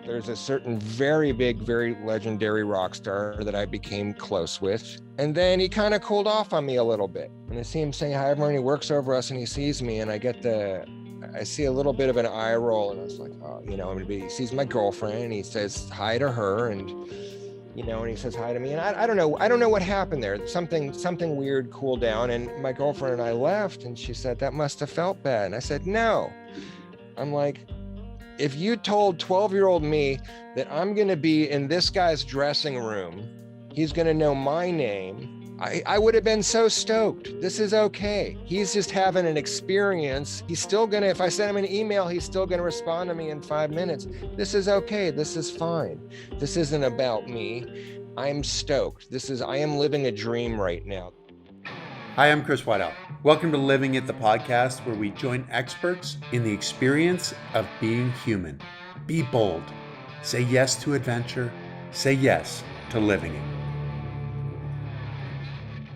There's a certain very big, very legendary rock star that I became close with. And then he kind of cooled off on me a little bit. And I see him saying hi, everyone. He works over us and he sees me, and I see a little bit of an eye roll. And I was like, oh, he sees my girlfriend and he says hi to her, and and he says hi to me. And I don't know what happened there. Something weird cooled down. And my girlfriend and I left, and she said, that must have felt bad. And I said, no. I'm like, if you told 12-year-old me that I'm going to be in this guy's dressing room, he's going to know my name, I would have been so stoked. This is okay. He's just having an experience. He's still going to, if I send him an email, he's still going to respond to me in 5 minutes. This is okay. This is fine. This isn't about me. I'm stoked. I am living a dream right now. Hi, I'm Chris Waddell. Welcome to Living It, the podcast where we join experts in the experience of being human. Be bold. Say yes to adventure. Say yes to living it.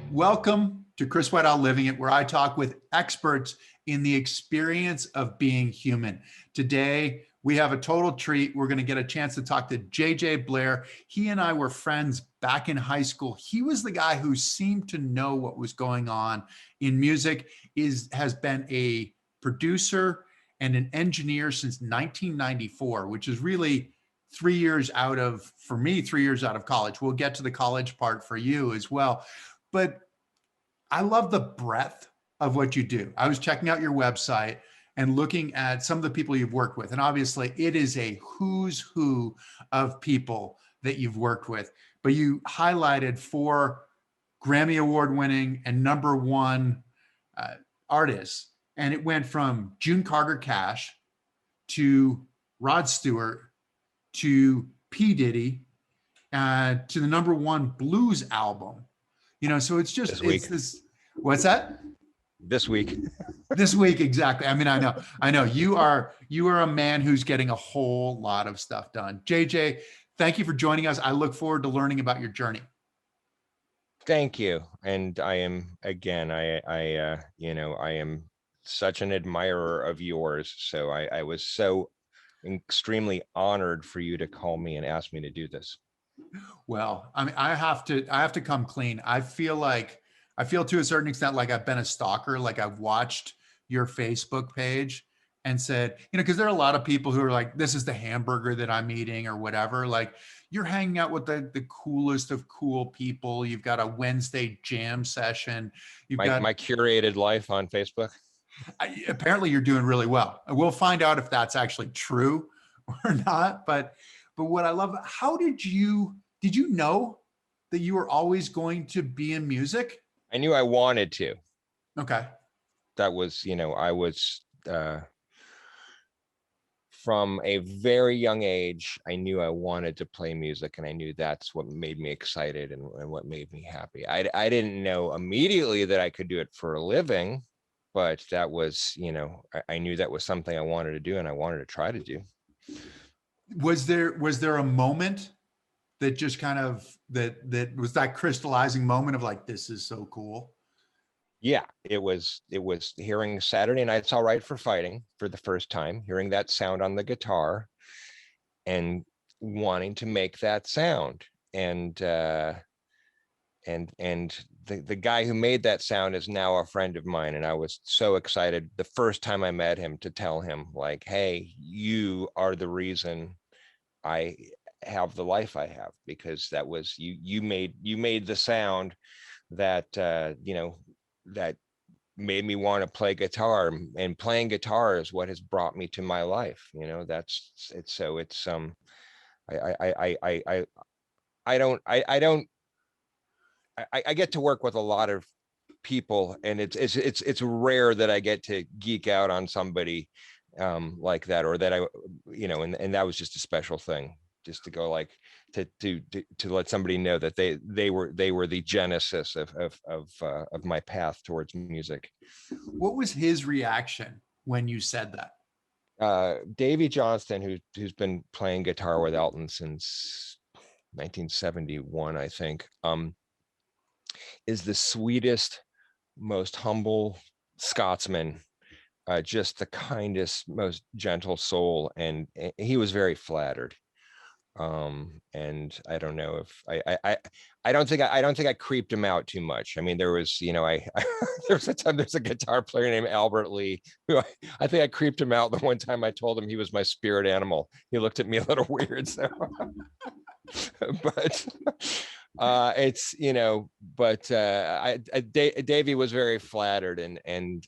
Welcome to Chris Waddell Living It, where I talk with experts in the experience of being human. Today, we have a total treat. We're going to get a chance to talk to JJ Blair. He and I were friends back in high school. He was the guy who seemed to know what was going on in music, has been a producer and an engineer since 1994, which is really 3 years out of college. We'll get to the college part for you as well. But I love the breadth of what you do. I was checking out your website and looking at some of the people you've worked with. And obviously it is a who's who of people that you've worked with. But you highlighted 4 Grammy Award winning and #1 artists. And it went from June Carter Cash to Rod Stewart to P. Diddy to the #1 blues album. So it's just, it's this, what's that? This week. This week, exactly. I mean, I know you are a man who's getting a whole lot of stuff done. JJ, thank you for joining us. I look forward to learning about your journey. Thank you. And I am, again, I am such an admirer of yours. So I was so extremely honored for you to call me and ask me to do this. Well, I mean, I have to come clean. I feel to a certain extent like I've been a stalker. Like I've watched your Facebook page and said, because there are a lot of people who are like, this is the hamburger that I'm eating or whatever. Like you're hanging out with the coolest of cool people. You've got a Wednesday jam session. You've got my curated life on Facebook. Apparently you're doing really well. We'll find out if that's actually true or not. But what I love, did you know that you were always going to be in music? I knew I wanted to. Okay. That was, I was, from a very young age, I knew I wanted to play music, and I knew that's what made me excited and what made me happy. I didn't know immediately that I could do it for a living, but that was, I knew that was something I wanted to do and I wanted to try to do. Was there a moment that just kind of that was that crystallizing moment of like, this is so cool? Yeah, it was hearing Saturday Night's All Right for Fighting for the first time, hearing that sound on the guitar and wanting to make that sound. And the guy who made that sound is now a friend of mine. And I was so excited the first time I met him to tell him, like, hey, you are the reason I have the life I have, because that was you made the sound that that made me want to play guitar, and playing guitar is what has brought me to my life. I get to work with a lot of people, and it's rare that I get to geek out on somebody like that, or that and that was just a special thing, just to go like to let somebody know that they were the genesis of my path towards music. What was his reaction when you said that? Davey Johnston, who's been playing guitar with Elton since 1971, I think, is the sweetest, most humble Scotsman, just the kindest, most gentle soul. And he was very flattered. And I don't know if I don't think I don't think I creeped him out too much. I mean, there was, you know, there's a time there's a guitar player named Albert Lee who I think I creeped him out the one time I told him he was my spirit animal. He looked at me a little weird. So, but it's, you know, but Davey was very flattered, and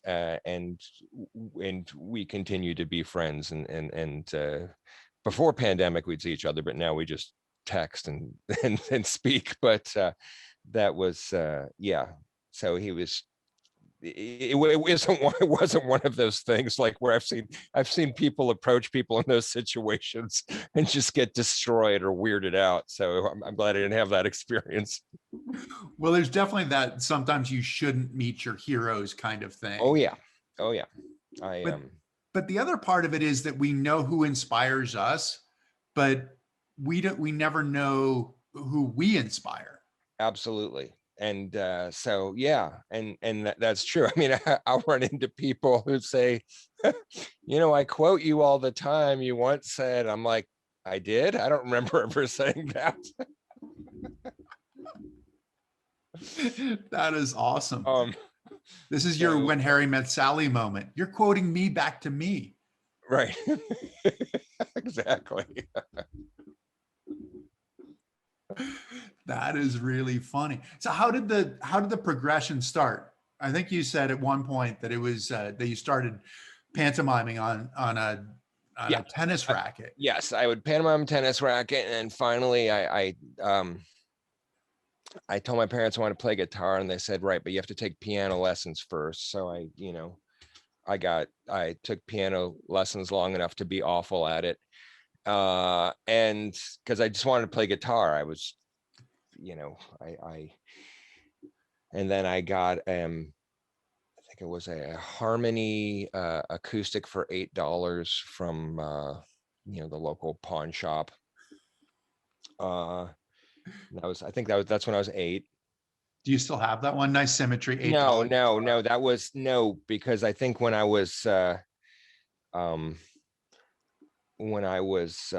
we continue to be friends, and before pandemic we'd see each other, but now we just text and speak. But that was yeah. So he was. It wasn't one of those things like where I've seen people approach people in those situations and just get destroyed or weirded out. So I'm glad I didn't have that experience. Well, there's definitely that sometimes you shouldn't meet your heroes kind of thing. Oh yeah, oh yeah. I But but the other part of it is that we know who inspires us, but we never know who we inspire. Absolutely. And so yeah, and that's true. I mean, I'll run into people who say, you know, I quote you all the time. You once said, I'm like, I did. I don't remember ever saying that. That is awesome. This is so, your When Harry Met Sally moment. You're quoting me back to me. Right. Exactly. That is really funny. So how did the progression start? I think you said at one point that it was that you started pantomiming on Yeah. a tennis racket. Yes, I would pantomime tennis racket, and finally I told my parents I wanted to play guitar, and they said, right, but you have to take piano lessons first. So you know, I took piano lessons long enough to be awful at it. And because I just wanted to play guitar, I was, you know, and then I got, I think it was a Harmony acoustic for $8 from, you know, the local pawn shop. I think that's when I was 8. Do you still have that one? Nice symmetry, No, $8. no, that was no, because I think um, when I was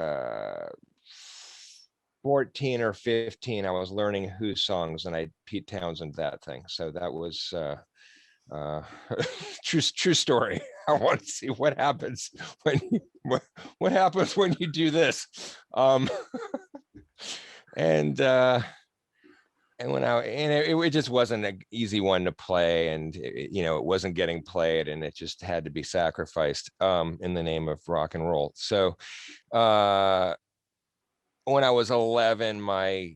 14 or 15, I was learning Who songs, and I Pete Townsend that thing. So that was true story. I want to see what happens when what happens when you do this. And when it just wasn't an easy one to play, and you know, it wasn't getting played, and it just had to be sacrificed in the name of rock and roll. So when I was 11, my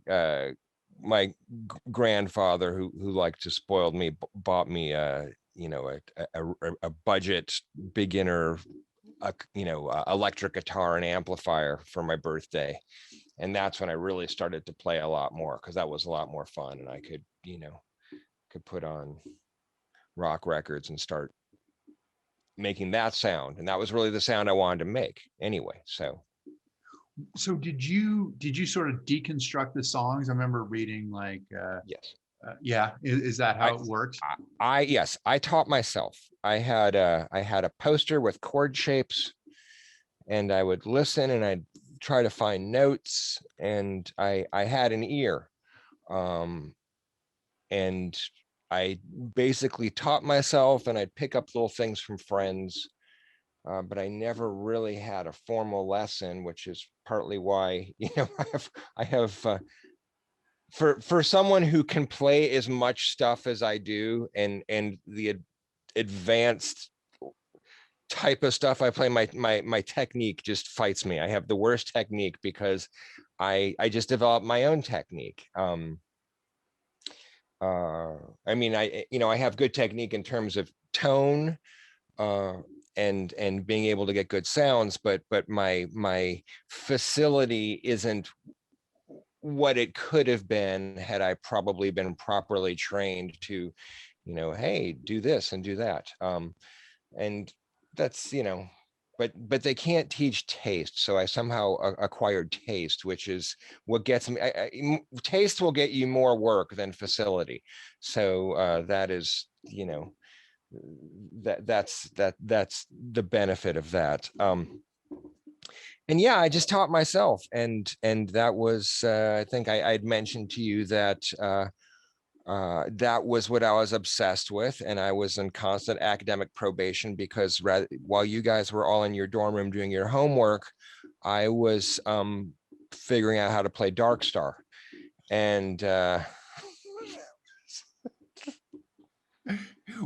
grandfather, who liked to spoil me, bought me you know, a budget beginner you know, electric guitar and amplifier for my birthday. And that's when I really started to play a lot more, because that was a lot more fun, and I could, you know, put on rock records and start making that sound, and that was really the sound I wanted to make anyway. So did you sort of deconstruct the songs? I remember reading like Yes. yeah, is that how it works? Yes, I taught myself. I had a poster with chord shapes, and I would listen, and I'd try to find notes, and I had an ear. And I basically taught myself, and I'd pick up little things from friends, but I never really had a formal lesson, which is partly why, you know, I have for someone who can play as much stuff as I do, and the advanced type of stuff I play, my technique just fights me. I have the worst technique because I just developed my own technique. I mean, you know, I have good technique in terms of tone, and being able to get good sounds, but my facility isn't what it could have been had I probably been properly trained to, you know, hey, do this and do that. And that's, you know, but they can't teach taste. So I somehow acquired taste, which is what gets me. Taste will get you more work than facility. So that is, you know, that's the benefit of that. And yeah, I just taught myself, and that was I think I'd mentioned to you that that was what I was obsessed with, and I was in constant academic probation because while you guys were all in your dorm room doing your homework, I was figuring out how to play Dark Star, and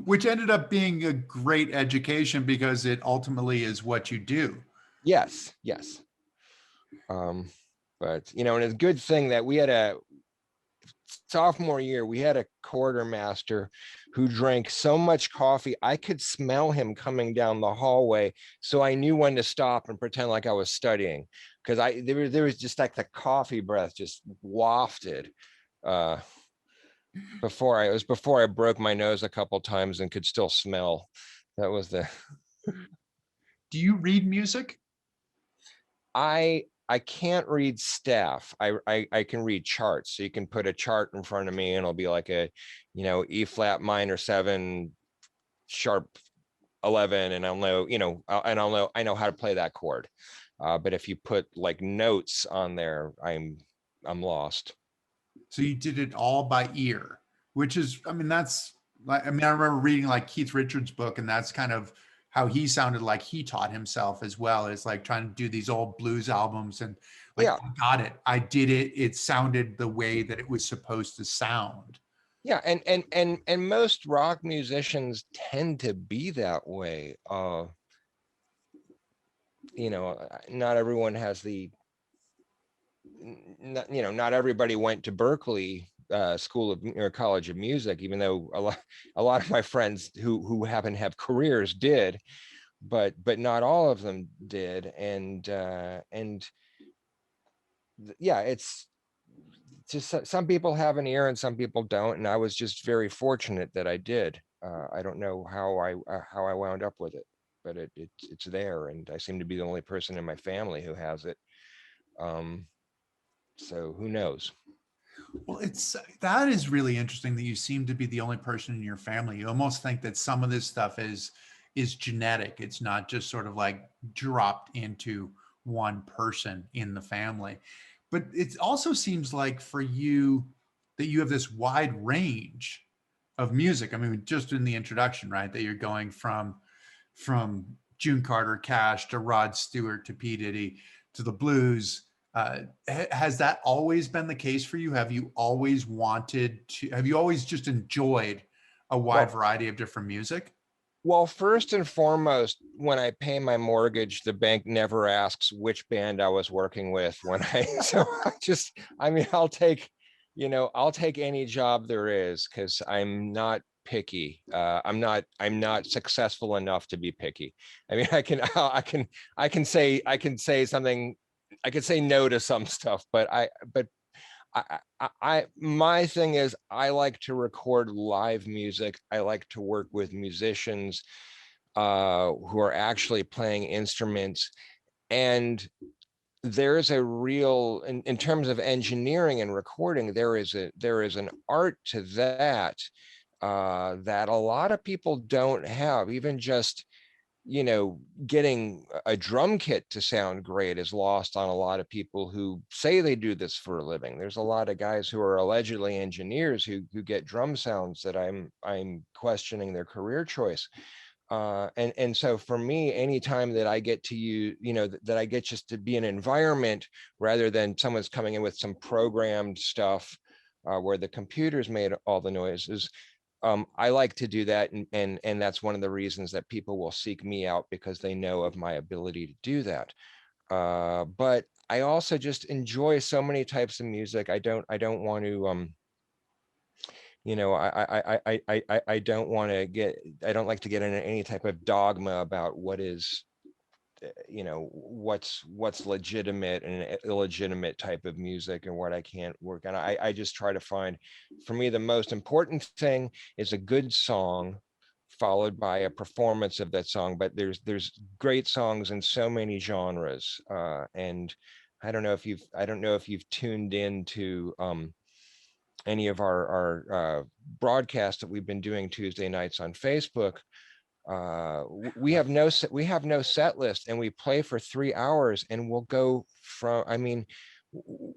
Which ended up being a great education because it ultimately is what you do. yes, yes. Um, but you know, and it's a good thing that we had a sophomore year, we had a quartermaster who drank so much coffee, I could smell him coming down the hallway. So I knew when to stop and pretend like I was studying because there was just like the coffee breath just wafted. Uh, before I broke my nose a couple times and could still smell. That was the Do you read music? I can't read staff. I can read charts. So you can put a chart in front of me and it'll be like a, you know, E flat minor 7 sharp 11, and I'll know, you know, and I know how to play that chord. But if you put like notes on there, I'm lost. So you did it all by ear, which is, I mean, that's like, I mean, I remember reading like Keith Richards' book, and that's kind of how he sounded like he taught himself as well, is like trying to do these old blues albums and like, Yeah. I got it. I did it. It sounded the way that it was supposed to sound. Yeah, and most rock musicians tend to be that way. You know, not everyone has the not, you know, not everybody went to Berkeley school of or college of music, even though a lot of my friends who happen to have careers did, but not all of them did. And yeah, it's just some people have an ear and some people don't, and I was just very fortunate that I did. I don't know how I wound up with it, but it's there, and I seem to be the only person in my family who has it. Um, so who knows? Well, it's that is really interesting that you seem to be the only person in your family. You almost think that some of this stuff is genetic. It's not just sort of like dropped into one person in the family. But it also seems like for you that you have this wide range of music. I mean, just in the introduction, right? That you're going from June Carter Cash to Rod Stewart to P. Diddy to the blues. Has that always been the case for you? Have you always wanted to, have you always just enjoyed a wide Well, variety of different music? well, first and foremost, when I pay my mortgage, the bank never asks which band I was working with when I so I mean, I'll take, you know, I'll take any job there is because I'm not picky. I'm not successful enough to be picky. I mean, I can say something, I can say no to some stuff, but my thing is I like to record live music. I like to work with musicians who are actually playing instruments. And there's a real, in terms of engineering and recording, there is an art to that that a lot of people don't have. Even just, you know, getting a drum kit to sound great is lost on a lot of people who say they do this for a living. There's a lot of guys who are allegedly engineers who get drum sounds that I'm questioning their career choice. And so for me, anytime that I get to use, you know, that I get just to be an environment rather than someone's coming in with some programmed stuff where the computer's made all the noises, I like to do that, and that's one of the reasons that people will seek me out because they know of my ability to do that. But I also just enjoy so many types of music. I don't want to you know, I don't want to get, I don't like to get into any type of dogma about what is, you know, what's legitimate and illegitimate type of music and what I can't work on. I just try to find, for me, the most important thing is a good song followed by a performance of that song. But there's great songs in so many genres. And I don't know if you've tuned into any of our broadcasts that we've been doing Tuesday nights on Facebook. We have no set list, and we play for 3 hours, and we'll go from, I mean,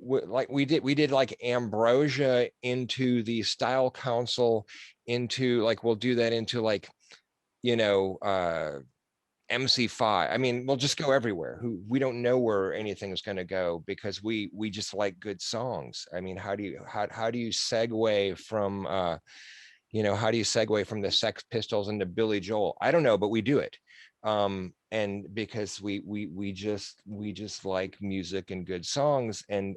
like we did like Ambrosia into the Style Council, into like, we'll do that into like, you know, MC5. I mean, we'll just go everywhere. We don't know where anything is going to go, because we just like good songs. I mean, how do you segue from how do you segue from the Sex Pistols into Billy Joel? I don't know, but we do it. And because we just like music and good songs, and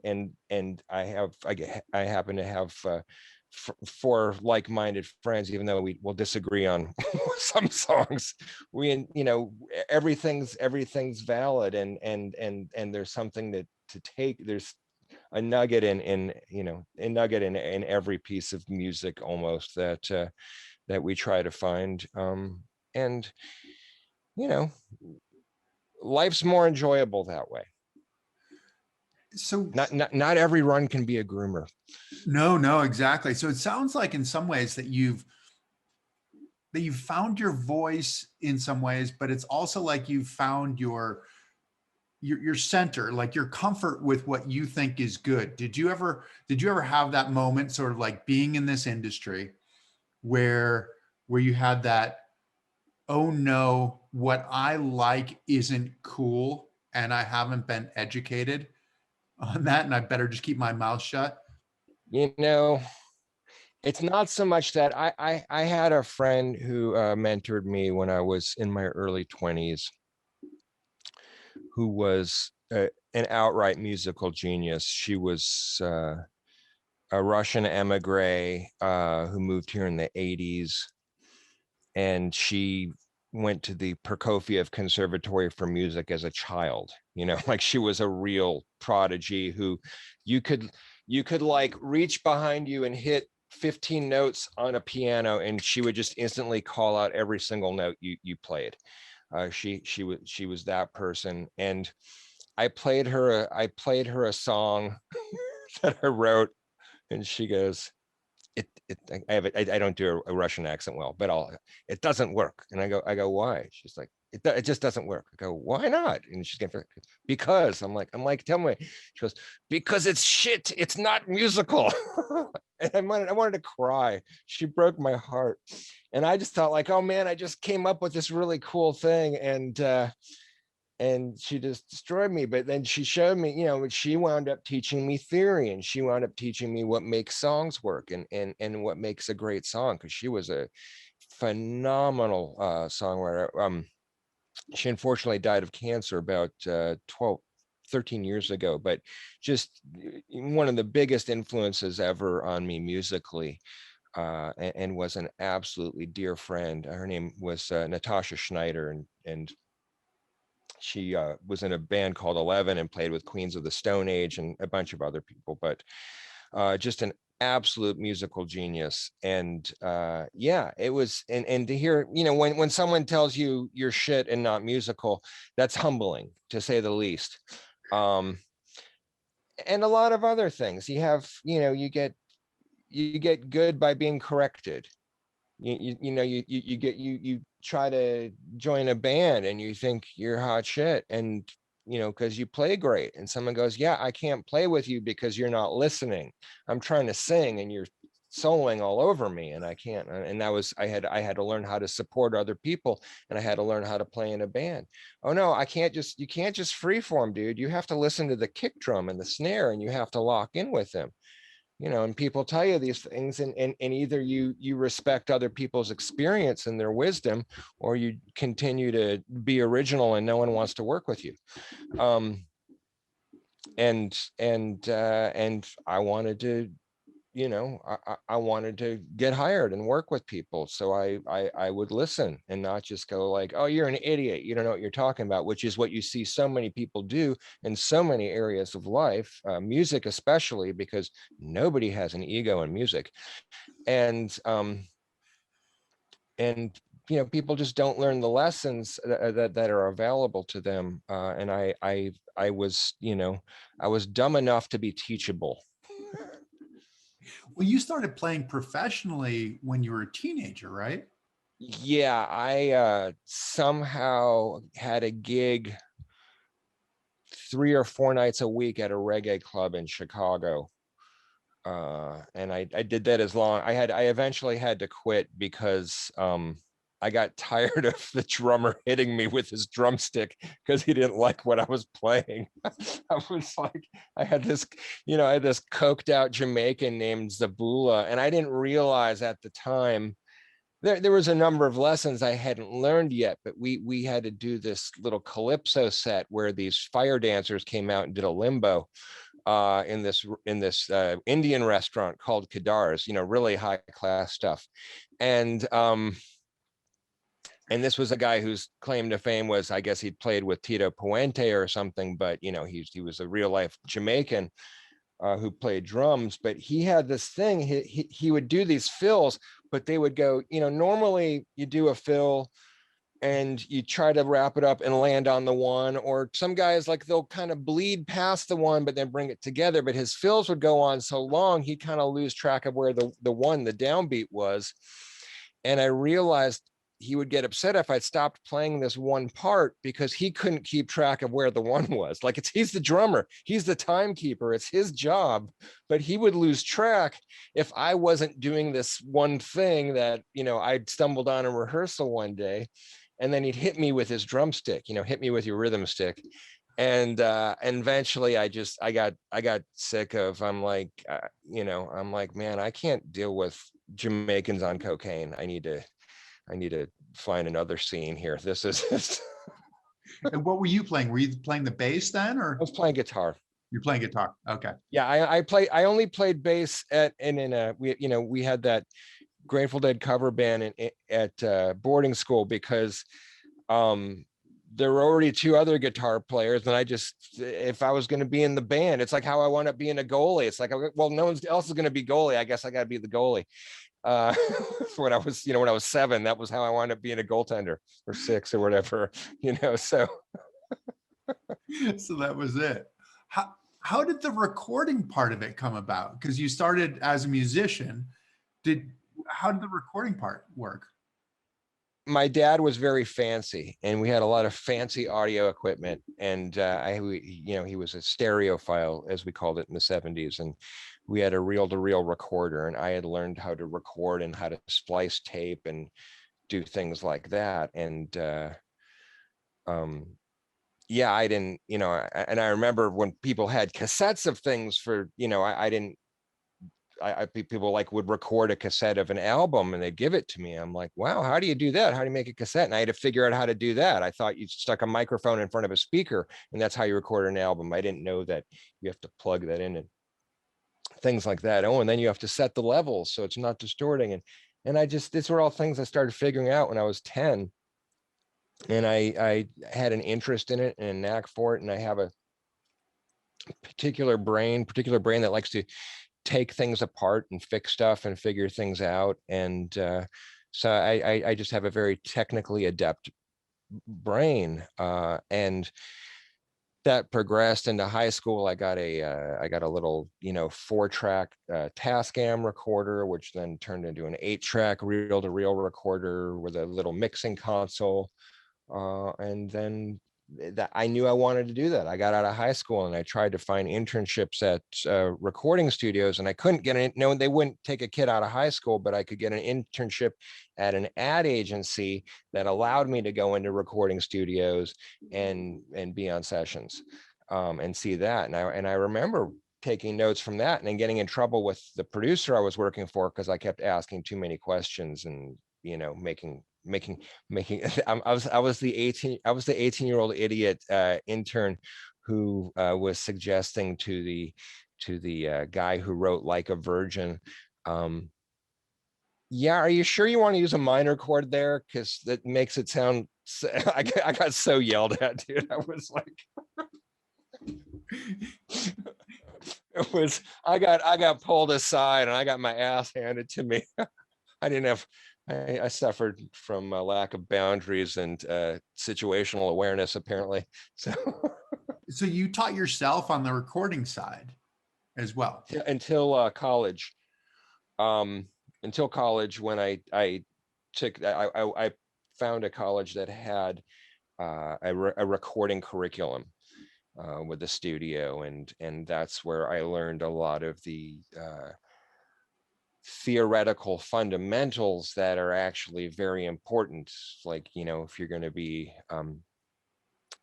I happen to have four like-minded friends, even though we will disagree on some songs. Everything's valid, and there's something to take. There's a nugget in every piece of music almost, that we try to find. And you know life's more enjoyable that way. So not every run can be a groomer. no, exactly. So it sounds like in some ways that you've found your voice in some ways, but it's also like you've found your center, like your comfort with what you think is good. Did you ever have that moment, sort of like being in this industry, where you had that, oh no, what I like isn't cool, and I haven't been educated on that, and I better just keep my mouth shut? It's not so much that. I had a friend who mentored me when I was in my early 20s, who was an outright musical genius. She was a Russian emigre who moved here in the 80s, and she went to the Prokofiev Conservatory for Music as a child. Like, she was a real prodigy who you could like reach behind you and hit 15 notes on a piano, and she would just instantly call out every single note you played. She was that person. And I played her a song that I wrote, and she goes, I don't do a Russian accent well, but it doesn't work. And I go, why? She's like, it just doesn't work. I go, why not? And she's going, because I'm like, tell me. She goes, because it's shit. It's not musical. And I wanted to cry. She broke my heart. And I just thought, like, oh man, I just came up with this really cool thing. And she just destroyed me. But then she showed me, she wound up teaching me theory, and she wound up teaching me what makes songs work, and what makes a great song, because she was a phenomenal songwriter. She unfortunately died of cancer about 13 years ago, but just one of the biggest influences ever on me musically. And was an absolutely dear friend. Her name was Natasha Schneider, and she was in a band called 11 and played with Queens of the Stone Age and a bunch of other people, but just an absolute musical genius. And yeah, it was, and to hear, when someone tells you you're shit and not musical, that's humbling, to say the least. And a lot of other things. You get good by being corrected. You try to join a band, and you think you're hot shit, and because you play great, and someone goes, yeah, I can't play with you because you're not listening. I'm trying to sing and you're soloing all over me, and I can't. And I had to learn how to support other people, and I had to learn how to play in a band. Oh no, you can't just freeform, dude. You have to listen to the kick drum and the snare, and you have to lock in with them. And people tell you these things, and either you respect other people's experience and their wisdom, or you continue to be original and no one wants to work with you. And I wanted to, I wanted to get hired and work with people. So I would listen and not just go like, oh, you're an idiot, you don't know what you're talking about, which is what you see so many people do in so many areas of life, music especially, because nobody has an ego in music. And people just don't learn the lessons that are available to them. And I was, I was dumb enough to be teachable. Well, you started playing professionally when you were a teenager, right? Yeah, I somehow had a gig 3 or 4 nights a week at a reggae club in Chicago. And I did that as long. I eventually had to quit because I got tired of the drummer hitting me with his drumstick because he didn't like what I was playing. I was like, I had this, I had this coked out Jamaican named Zabula, and I didn't realize at the time there was a number of lessons I hadn't learned yet, but we had to do this little calypso set where these fire dancers came out and did a limbo in this Indian restaurant called Kadar's, really high class stuff. And and this was a guy whose claim to fame was, I guess he'd played with Tito Puente or something, but he was a real life Jamaican who played drums. But he had this thing, he would do these fills, but they would go, normally you do a fill and you try to wrap it up and land on the one, or some guys like they'll kind of bleed past the one but then bring it together, but his fills would go on so long he kind of lose track of where the downbeat was. And I realized he would get upset if I stopped playing this one part because he couldn't keep track of where the one was. Like he's the drummer, he's the timekeeper, it's his job, but he would lose track if I wasn't doing this one thing that, I'd stumbled on in rehearsal one day. And then he'd hit me with his drumstick, hit me with your rhythm stick. And eventually I got sick of, I'm like, man, I can't deal with Jamaicans on cocaine. I need to find another scene here. This is And what were you playing? Were you playing the bass then, I or was playing guitar. you're playing guitar? Okay. Yeah, I only played bass we had that Grateful Dead cover band at boarding school because there were already two other guitar players, and if I was going to be in the band, it's like how I wound up being a goalie. It's like, well, no one else is going to be goalie, I guess I got to be the goalie. When I was, when I was 7, that was how I wound up being a goaltender, or 6 or whatever, so. So that was it. How did the recording part of it come about? Because you started as a musician. How did the recording part work? My dad was very fancy, and we had a lot of fancy audio equipment, and he was a stereophile, as we called it in the 70s, and we had a reel-to-reel recorder, and I had learned how to record and how to splice tape and do things like that. And yeah, I didn't, and I remember when people had cassettes of things for, I didn't, people like would record a cassette of an album and they'd give it to me. I'm like, wow, how do you do that? How do you make a cassette? And I had to figure out how to do that. I thought you stuck a microphone in front of a speaker and that's how you record an album. I didn't know that you have to plug that in and things like that. Oh, and then you have to set the levels so it's not distorting. And these were all things I started figuring out when I was 10. And I had an interest in it and a knack for it. And I have a particular brain that likes to take things apart and fix stuff and figure things out. And so I just have a very technically adept brain. And that progressed into high school. I got a little, 4-track Tascam recorder, which then turned into an 8-track reel-to-reel recorder with a little mixing console. And then that I knew I wanted to do that. I got out of high school and I tried to find internships at recording studios, and I couldn't get it. No, they wouldn't take a kid out of high school, but I could get an internship at an ad agency that allowed me to go into recording studios and be on sessions and see that. And I remember taking notes from that and then getting in trouble with the producer I was working for because I kept asking too many questions and making I was the 18-year-old idiot intern who was suggesting to the guy who wrote Like a Virgin, yeah, are you sure you want to use a minor chord there, because that makes it sound I got so yelled at, dude. I was like it was I got pulled aside and I got my ass handed to me. I suffered from a lack of boundaries and situational awareness, apparently. So you taught yourself on the recording side as well? Until college. Until college, when I I found a college that had a recording curriculum with a studio, and that's where I learned a lot of the theoretical fundamentals that are actually very important. Like, if you're going to be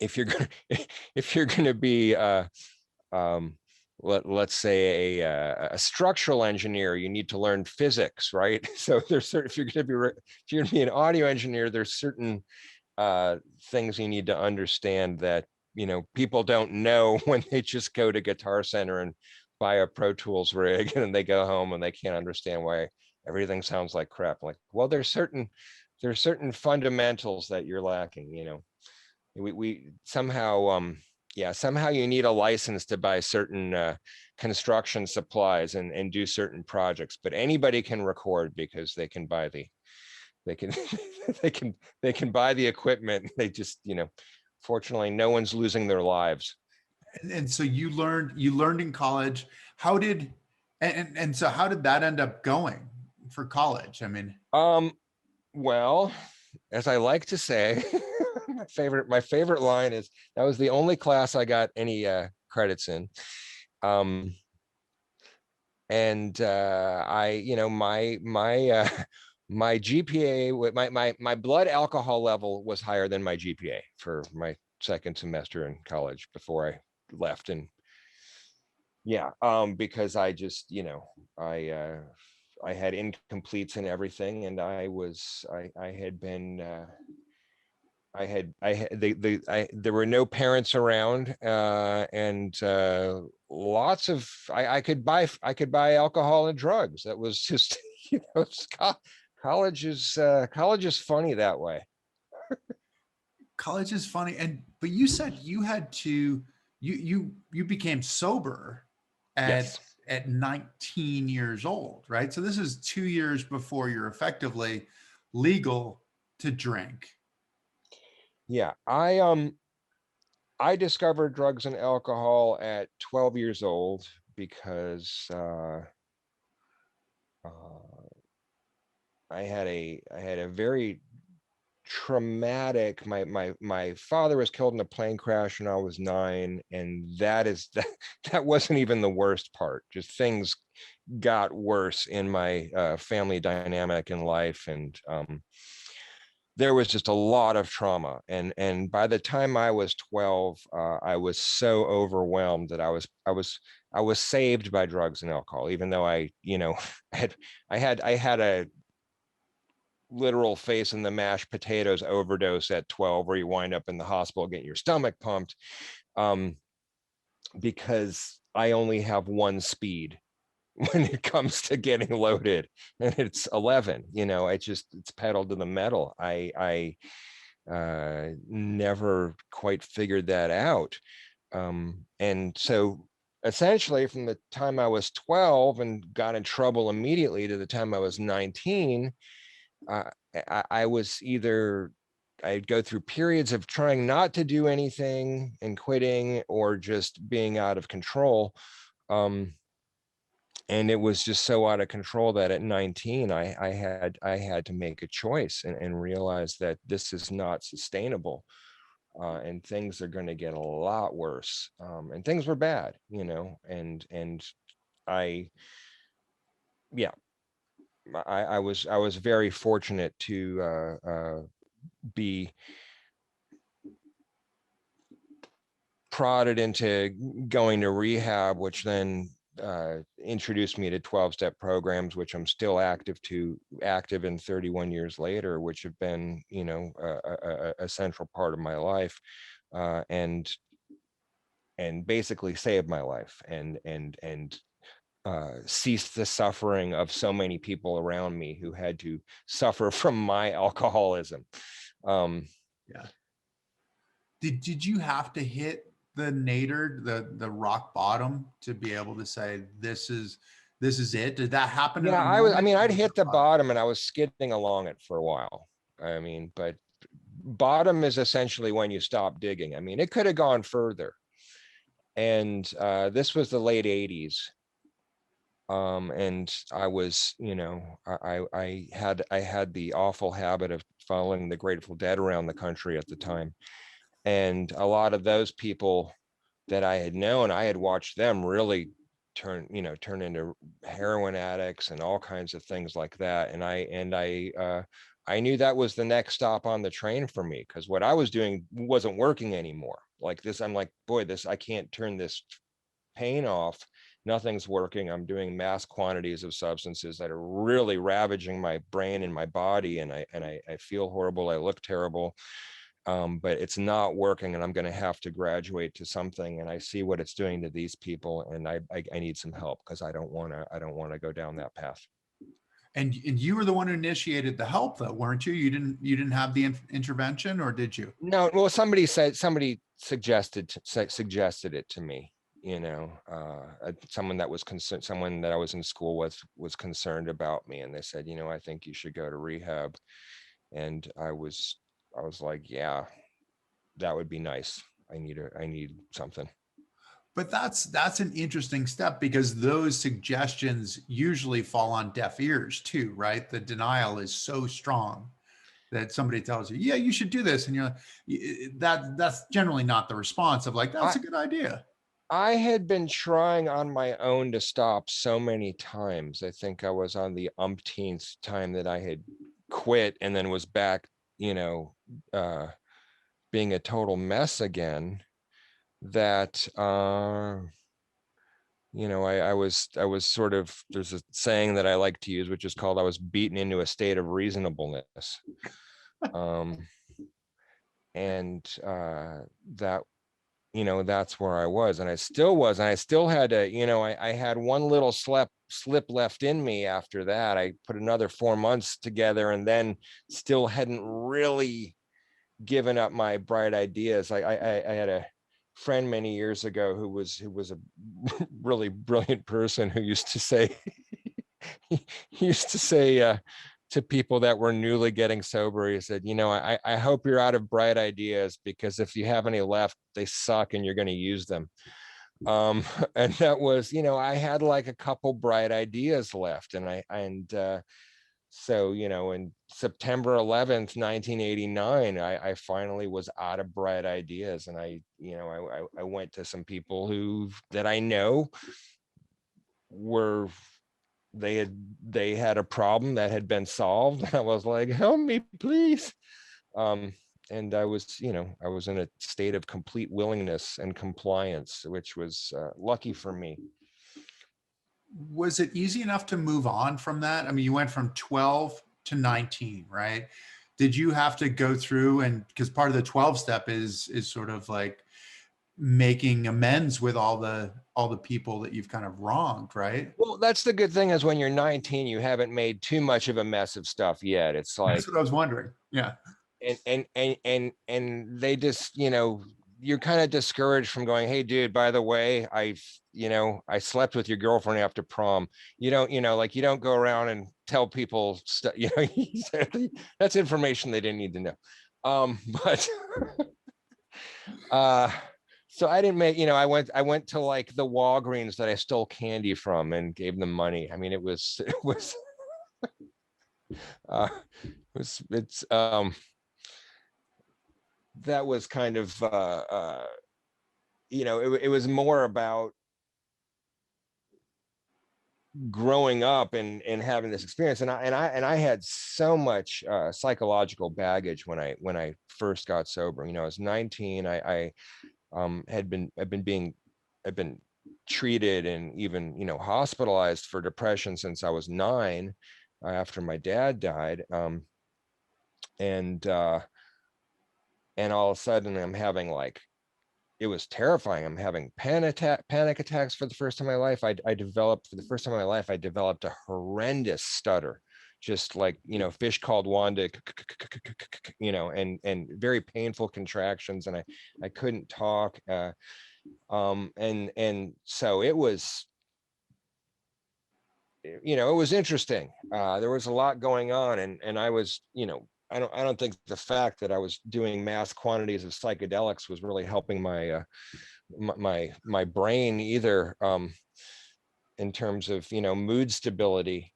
if you're going if you're going to be um, let's say a structural engineer, you need to learn physics, right? So there's certain, if you're going to be an audio engineer, there's certain things you need to understand that people don't know when they just go to Guitar Center and buy a Pro Tools rig and they go home and they can't understand why everything sounds like crap. Like, well, there's certain fundamentals that you're lacking. We somehow somehow you need a license to buy certain construction supplies and do certain projects, but anybody can record because they can buy they can they can buy the equipment. They just fortunately no one's losing their lives. And so you learned in college. How did and so how did that end up going for college? I mean, Well, as I like to say, my favorite line is, that was the only class I got any credits in. Um, and I, my GPA, my blood alcohol level was higher than my GPA for my second semester in college before I left. And because I just, I had incompletes and everything, and I had been there were no parents around, and lots of I could buy alcohol and drugs. That was just college is funny that way. college is funny. But you said you had to you became sober at Yes. 19 years old, right? So this is 2 years before you're effectively legal to drink. Yeah, I discovered drugs and alcohol at 12 years old because uh, I had a very traumatic, my father was killed in a plane crash when I was 9, and that wasn't even the worst part. Just things got worse in my family dynamic in life, and there was just a lot of trauma. And by the time I was 12, I was so overwhelmed that I was saved by drugs and alcohol, even though I had I had a literal face in the mashed potatoes overdose at 12, where you wind up in the hospital getting your stomach pumped, um, because I only have one speed when it comes to getting loaded, and it's 11. It's pedal to the metal. I never quite figured that out. And so essentially from the time I was 12 and got in trouble immediately to the time I was 19, uh, I was either I'd go through periods of trying not to do anything and quitting, or just being out of control. Um, and it was just so out of control that at 19, I had to make a choice, and realize that this is not sustainable, and things are going to get a lot worse. And things were bad, and I, yeah, I was very fortunate to be prodded into going to rehab, which then introduced me to 12-step programs, which I'm still active in 31 years later, which have been, a central part of my life, and basically saved my life, and ceased the suffering of so many people around me who had to suffer from my alcoholism. Um, Yeah. Did you have to hit the nadir, the rock bottom, to be able to say this is it? Did that happen in Yeah, a moment? I'd Or was hit it the a process? bottom and I was skidding along it for a while. But bottom is essentially when you stop digging. It could have gone further. And this was the late 80s. And I was, I had the awful habit of following the Grateful Dead around the country at the time. And a lot of those people that I had known, I had watched them really turn into heroin addicts and all kinds of things like that. I knew that was the next stop on the train for me, because what I was doing wasn't working anymore. Like this, I'm like, boy, I can't turn this pain off. Nothing's working. I'm doing mass quantities of substances that are really ravaging my brain and my body, and I feel horrible. I look terrible, but it's not working, and I'm going to have to graduate to something. And I see what it's doing to these people, and I need some help, because I don't want to go down that path. And you were the one who initiated the help, though, weren't you? You didn't have the intervention, or did you? No, well, somebody suggested it to me. Someone that was concerned, someone that I was in school with, was concerned about me, and they said, I think you should go to rehab. And I was like, yeah, that would be nice. I need something. But that's an interesting step, because those suggestions usually fall on deaf ears too, right? The denial is so strong that somebody tells you, "Yeah, you should do this," and you're like, that's generally not the response of like, "That's I a good idea." I had been trying on my own to stop so many times. I think I was on the umpteenth time that I had quit and then was back, you know, uh, being a total mess again. That I was sort of, there's a saying that I like to use, which is called, I was beaten into a state of reasonableness. Um, and that that's where I was, and I still was, and I still had to, I had one little slip left in me. After that, I put another 4 months together, and then still hadn't really given up my bright ideas. I had a friend many years ago who was a really brilliant person, who used to say he used to say to people that were newly getting sober, he said, I hope you're out of bright ideas, because if you have any left, they suck and you're going to use them. And that was, I had like a couple bright ideas left. So, in September 11th, 1989, I finally was out of bright ideas. And I went to some people that I know were, they had a problem that had been solved. I was like, help me, please. Um, and I was in a state of complete willingness and compliance, which was lucky for me. Was it easy enough to move on from that? I mean, you went from 12 to 19, right? Did you have to go through, and because part of the 12 step is sort of like making amends with all the people that you've kind of wronged, right? Well, that's the good thing, is when you're 19, you haven't made too much of a mess of stuff yet. It's like, That's what I was wondering. Yeah. and they just, you're kind of discouraged from going, hey dude, by the way, I slept with your girlfriend after prom. Like, you don't go around and tell people stuff. That's information they didn't need to know. But uh so I didn't make, I went to like the Walgreens that I stole candy from and gave them money. I mean, uh it's that was kind of it was more about growing up and having this experience. And I had so much psychological baggage when I first got sober. I was 19. I I've been treated and even hospitalized for depression since I was 9, after my dad died. And all of a sudden I'm having, like, it was terrifying. I'm having panic attacks for the first time in my life. I developed, for the first time in my life, I developed a horrendous stutter, just like, fish called Wanda, and very painful contractions, and I couldn't talk. And so it was interesting. There was a lot going on, and I was, I don't think the fact that I was doing mass quantities of psychedelics was really helping my brain either. in terms of, mood stability.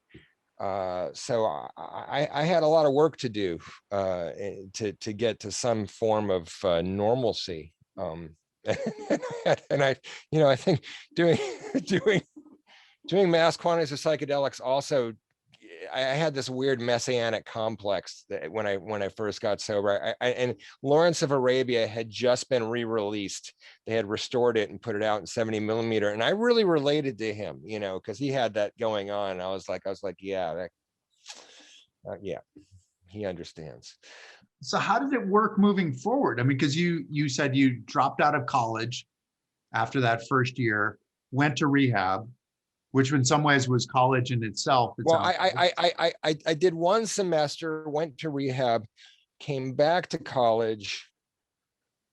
So I had a lot of work to do to get to some form of normalcy. And I think doing doing doing mass quantities of psychedelics also, I had this weird messianic complex that when I first got sober. And Lawrence of Arabia had just been re-released. They had restored it and put it out in 70 millimeter, and I really related to him, because he had that going on. I was like, yeah, yeah, he understands. So how did it work moving forward? I mean, because you said you dropped out of college after that first year, went to rehab, which in some ways was college in itself. It Well, sounds like. I did one semester, went to rehab, came back to college.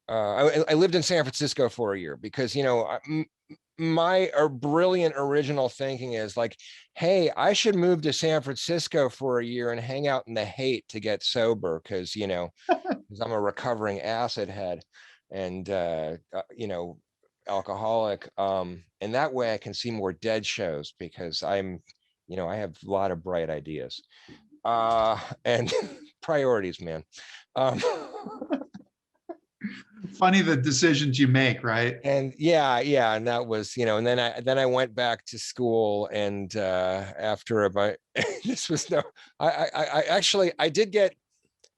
I lived in San Francisco for a year because, my brilliant original thinking is like, hey, I should move to San Francisco for a year and hang out in the hate to get sober because, because I'm a recovering acid head and, alcoholic. And that way I can see more dead shows because I have a lot of bright ideas and priorities, man. Funny the decisions you make, right? And yeah, and that was, and then I went back to school, and after about this was no, I actually I did get,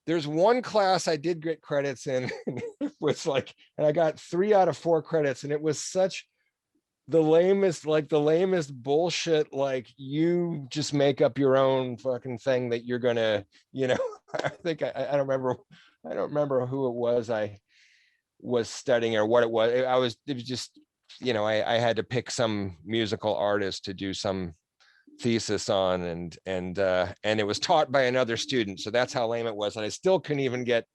there's one class I did get credits in, and it was like, and I got 3 out of 4 credits, and it was such the lamest bullshit, like you just make up your own fucking thing that you're gonna, I think I don't remember who it was I was studying or what it was. It was just, I had to pick some musical artist to do some thesis on, and it was taught by another student. So that's how lame it was. And I still couldn't even get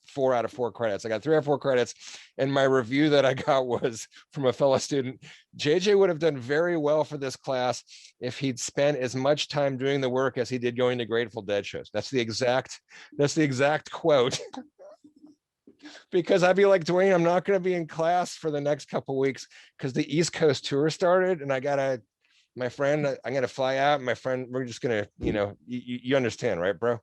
4 out of 4 credits. I got 3 or 4 credits. And my review that I got was from a fellow student: JJ would have done very well for this class if he'd spent as much time doing the work as he did going to Grateful Dead shows. That's the exact quote. Because I'd be like, Dwayne, I'm not going to be in class for the next couple of weeks because the East Coast tour started, and my friend, I'm going to fly out. My friend, we're just going to, you understand, right, bro?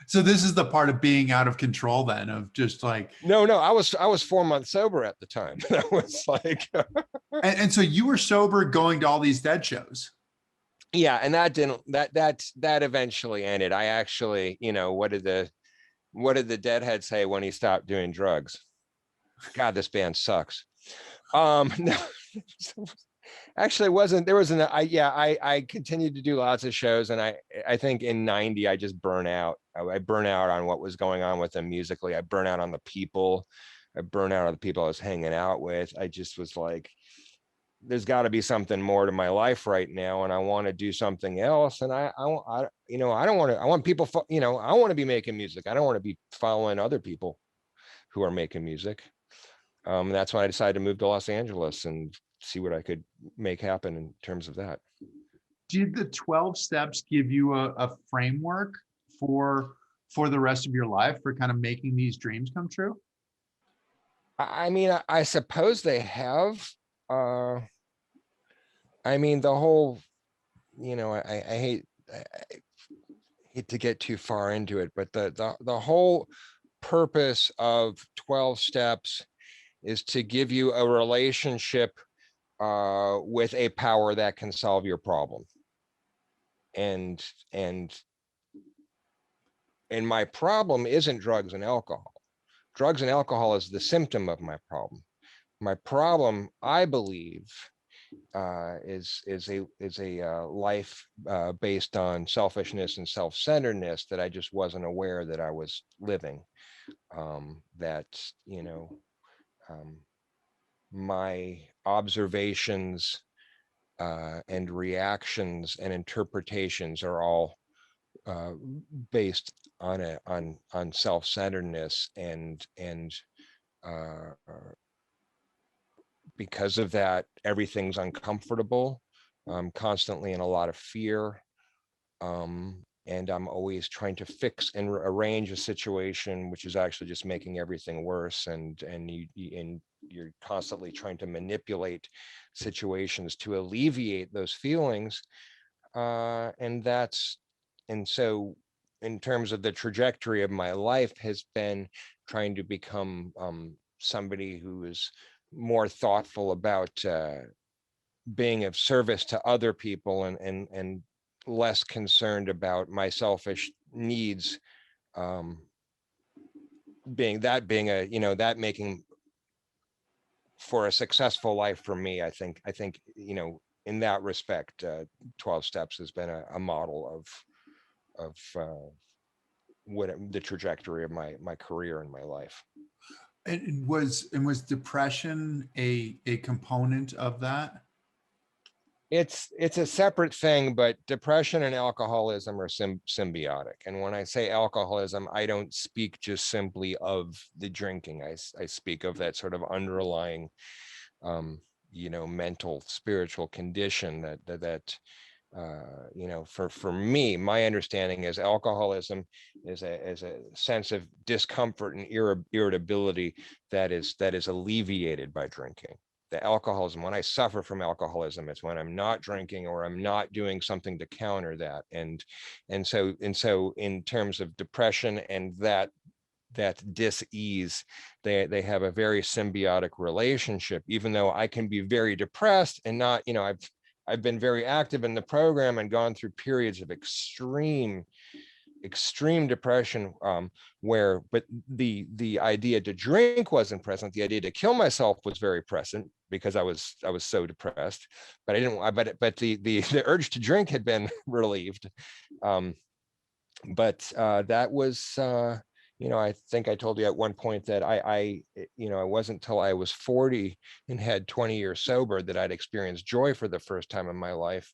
So this is the part of being out of control then, of just like. No, I was 4 months sober at the time. That was like. And so you were sober going to all these dead shows. Yeah, and that eventually ended. I actually, what did the Deadhead say when he stopped doing drugs? God, this band sucks. No, actually, it wasn't. There was I continued to do lots of shows, and I think in '90 I just burn out. I burn out on what was going on with them musically. I burn out on the people. I burn out on the people I was hanging out with. I just was like, there's got to be something more to my life right now, and I want to do something else. And I don't want to. I want people. I want to be making music. I don't want to be following other people who are making music. That's when I decided to move to Los Angeles and see what I could make happen in terms of that. Did the 12 steps give you a framework for the rest of your life for kind of making these dreams come true? I mean, I suppose they have. I mean, the whole, I hate to get too far into it, but the whole purpose of 12 steps is to give you a relationship with a power that can solve your problem. And my problem isn't drugs and alcohol. Drugs and alcohol is the symptom of my problem. My problem, I believe, is a life based on selfishness and self-centeredness that I just wasn't aware that I was living. That my observations and reactions and interpretations are all based on self-centeredness, and because of that, everything's uncomfortable. I'm constantly in a lot of fear, and I'm always trying to fix and arrange a situation, which is actually just making everything worse. And you're constantly trying to manipulate situations to alleviate those feelings. And that's, and so in terms of the trajectory of my life has been trying to become somebody who is more thoughtful about being of service to other people, and less concerned about my selfish needs, um, being a, that making for a successful life for me. I think in that respect, 12 steps has been a model of what the trajectory of my career and my life. And was depression a component of that? It's a separate thing, but depression and alcoholism are symbiotic. And when I say alcoholism, I don't speak just simply of the drinking. I speak of that sort of underlying um, mental, spiritual condition that for me, my understanding is alcoholism is a sense of discomfort and irritability that is alleviated by drinking. The alcoholism, when I suffer from alcoholism, it's when I'm not drinking or I'm not doing something to counter that. And so in terms of depression and that dis-ease, they have a very symbiotic relationship. Even though I can be very depressed and not, I've been very active in the program and gone through periods of extreme depression, but the idea to drink wasn't present. The idea to kill myself was very present because I was so depressed, but I didn't. But the urge to drink had been relieved. Um, but that was, I think I told you at one point that it wasn't until I was 40 and had 20 years sober that I'd experienced joy for the first time in my life.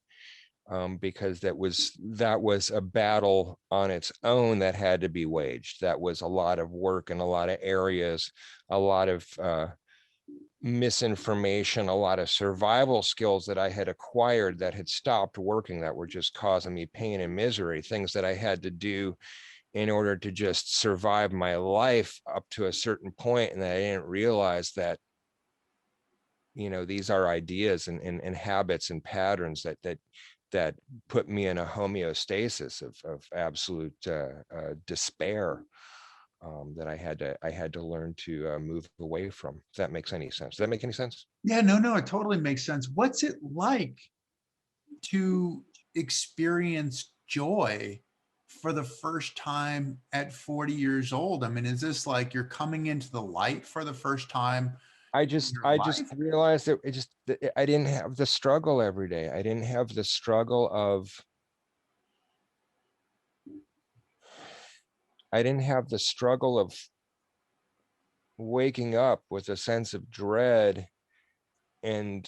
Because that was a battle on its own that had to be waged. That was a lot of work in a lot of areas, a lot of misinformation, a lot of survival skills that I had acquired that had stopped working, that were just causing me pain and misery, things that I had to do in order to just survive my life up to a certain point, and that I didn't realize that these are ideas and habits and patterns that put me in a homeostasis of absolute despair, that I had to learn to move away from. If that makes any sense. Does that make any sense? Yeah, no, it totally makes sense. What's it like to experience joy for the first time at 40 years old? I mean, is this like you're coming into the light for the first time I in just your I just life? realized that I didn't have the struggle every day. I didn't have the struggle of I didn't have the struggle of waking up with a sense of dread and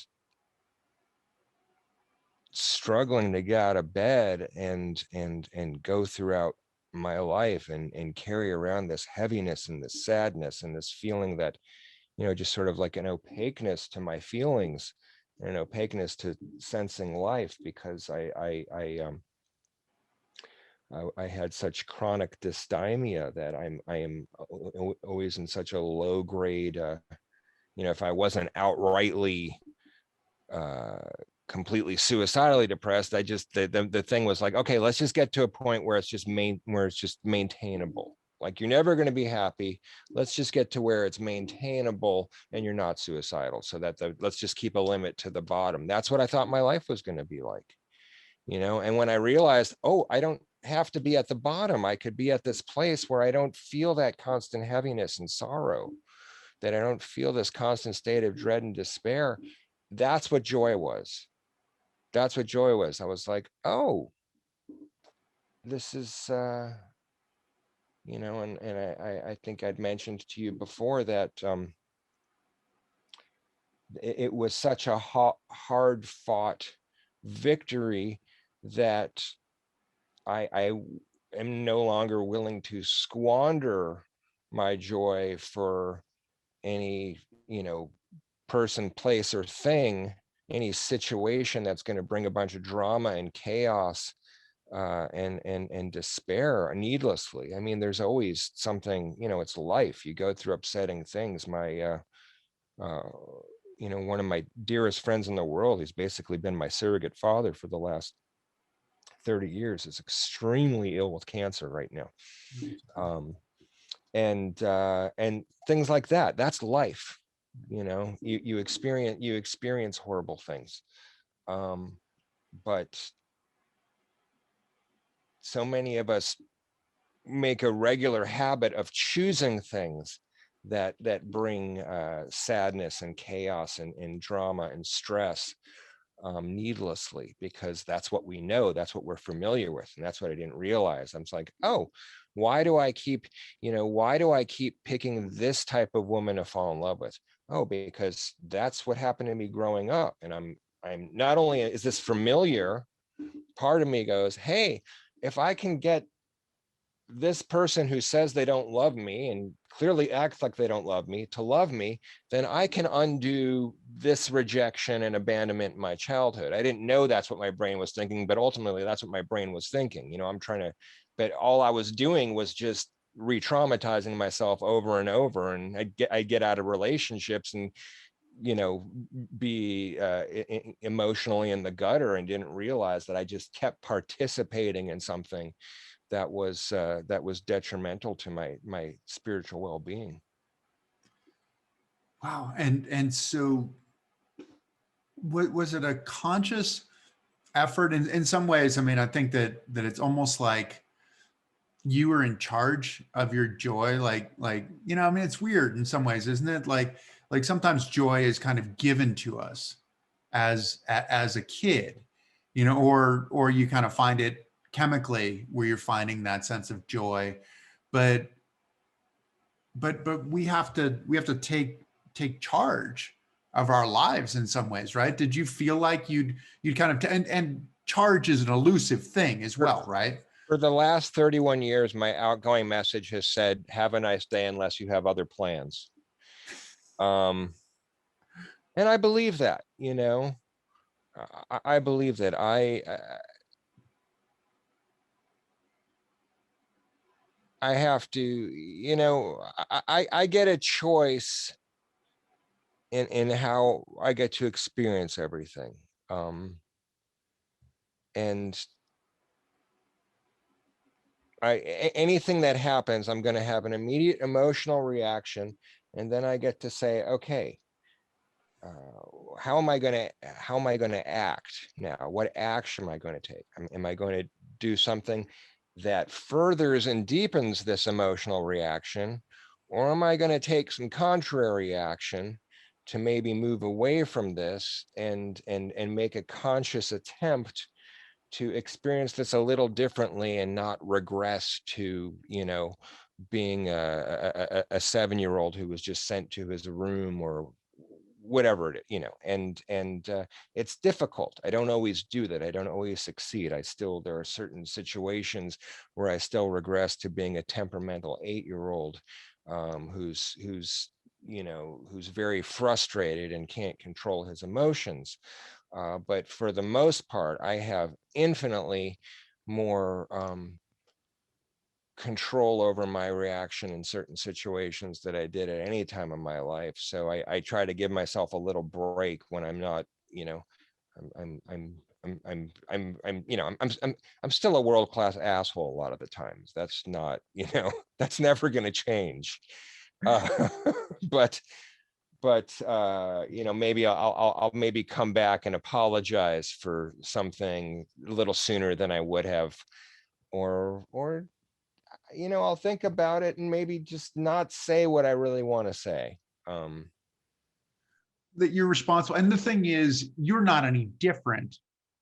struggling to get out of bed and go throughout my life and carry around this heaviness and this sadness and this feeling that, just sort of like an opaqueness to my feelings, and an opaqueness to sensing life, because I had such chronic dysthymia that I am always in such a low grade. If I wasn't outrightly uh, completely suicidally depressed, I just the thing was like, okay, let's just get to a point where it's just maintainable. Like, you're never going to be happy. Let's just get to where it's maintainable and you're not suicidal. So that let's just keep a limit to the bottom. That's what I thought my life was going to be like. And when I realized, oh, I don't have to be at the bottom. I could be at this place where I don't feel that constant heaviness and sorrow, that I don't feel this constant state of dread and despair. That's what joy was. That's what joy was. I was like, oh, this is, and I think I'd mentioned to you before that it was such a hard fought victory that I am no longer willing to squander my joy for any, person, place, or thing, any situation that's going to bring a bunch of drama and chaos, and despair needlessly. I mean, there's always something, it's life. You go through upsetting things. uh, one of my dearest friends in the world, he's basically been my surrogate father for the last 30 years, is extremely ill with cancer right now. Um, and things like that. That's life. You experience horrible things. But so many of us make a regular habit of choosing things that bring sadness and chaos and drama and stress, needlessly, because that's what we know, that's what we're familiar with. And that's what I didn't realize. I'm like, oh, why do I keep picking this type of woman to fall in love with? Oh, because that's what happened to me growing up. And I'm not only is this familiar, part of me goes, hey, if I can get this person who says they don't love me and clearly acts like they don't love me to love me, then I can undo this rejection and abandonment in my childhood. I didn't know that's what my brain was thinking, but ultimately that's what my brain was thinking. I'm trying to, but all I was doing was just re-traumatizing myself over and over. And I get out of relationships and, be emotionally in the gutter, and didn't realize that I just kept participating in something that was detrimental to my spiritual well-being. Wow. And so was it a conscious effort in some ways? I mean, I think that it's almost like you were in charge of your joy. I mean, it's weird in some ways, isn't it? Like sometimes joy is kind of given to us as a kid, or you kind of find it chemically where you're finding that sense of joy. But we have to take charge of our lives in some ways, right? Did you feel like you'd kind of and charge is an elusive thing as well, right? For the last 31 years, my outgoing message has said, have a nice day unless you have other plans. And I believe that, I believe that I have to, I get a choice in how I get to experience everything. And anything that happens, I'm going to have an immediate emotional reaction. And then I get to say, okay, how am I going to act now? What action am I going to take? Am I going to do something that furthers and deepens this emotional reaction? Or am I going to take some contrary action to maybe move away from this and make a conscious attempt to experience this a little differently and not regress to, being a 7-year-old who was just sent to his room or whatever it, and it's difficult. I don't always do that. I don't always succeed. There are certain situations where I still regress to being a temperamental 8-year-old, who's very frustrated and can't control his emotions. But for the most part, I have infinitely more control over my reaction in certain situations that I did at any time in my life. So I try to give myself a little break when I'm not, I'm still a world-class asshole a lot of the times. That's not, that's never going to change. Uh, but maybe I'll maybe come back and apologize for something a little sooner than I would have, or I'll think about it and maybe just not say what I really want to say. That you're responsible. And the thing is, you're not any different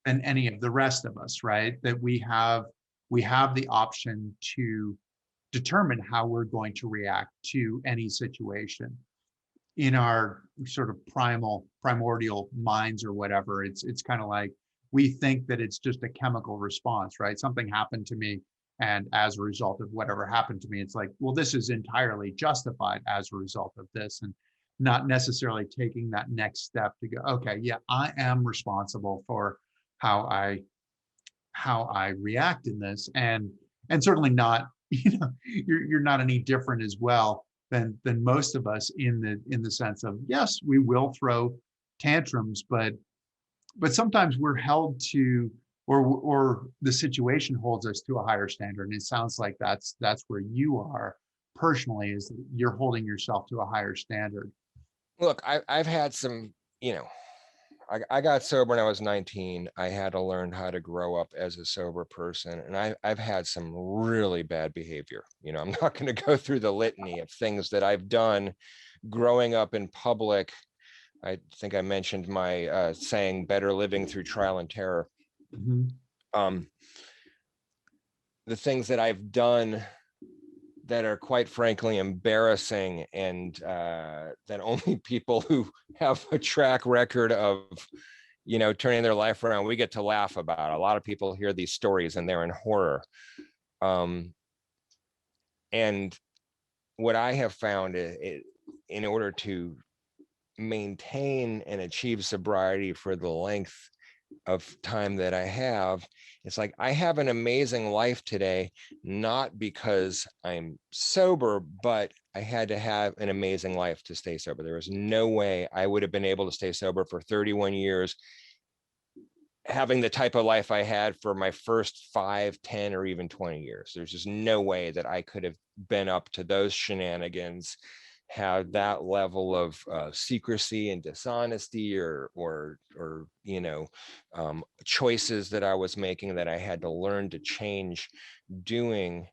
than any of the rest of us, right? That we have the option to determine how we're going to react to any situation in our sort of primordial minds or whatever. It's kind of like we think that it's just a chemical response, right? Something happened to me, and as a result of whatever happened to me, it's like, well, this is entirely justified as a result of this, and not necessarily taking that next step to go, okay, yeah, I am responsible for how I react in this. And certainly not, you're not any different as well. than most of us in the sense of, yes, we will throw tantrums, but sometimes we're held to, or the situation holds us to a higher standard. And it sounds like that's where you are personally, is that you're holding yourself to a higher standard. Look, I've had some, I got sober when I was 19. I had to learn how to grow up as a sober person. And I've had some really bad behavior. I'm not going to go through the litany of things that I've done growing up in public. I think I mentioned my saying, better living through trial and terror. Mhm. The things that I've done that are quite frankly embarrassing, and that only people who have a track record of turning their life around, we get to laugh about. A lot of people hear these stories and they're in horror. And what I have found is, in order to maintain and achieve sobriety for the length of time that I have, it's like I have an amazing life today, not because I'm sober, but I had to have an amazing life to stay sober. There was no way I would have been able to stay sober for 31 years having the type of life I had for my first 5, 10, or even 20 years. There's just no way that I could have been up to those shenanigans, have that level of secrecy and dishonesty, or choices that I was making that I had to learn to change, doing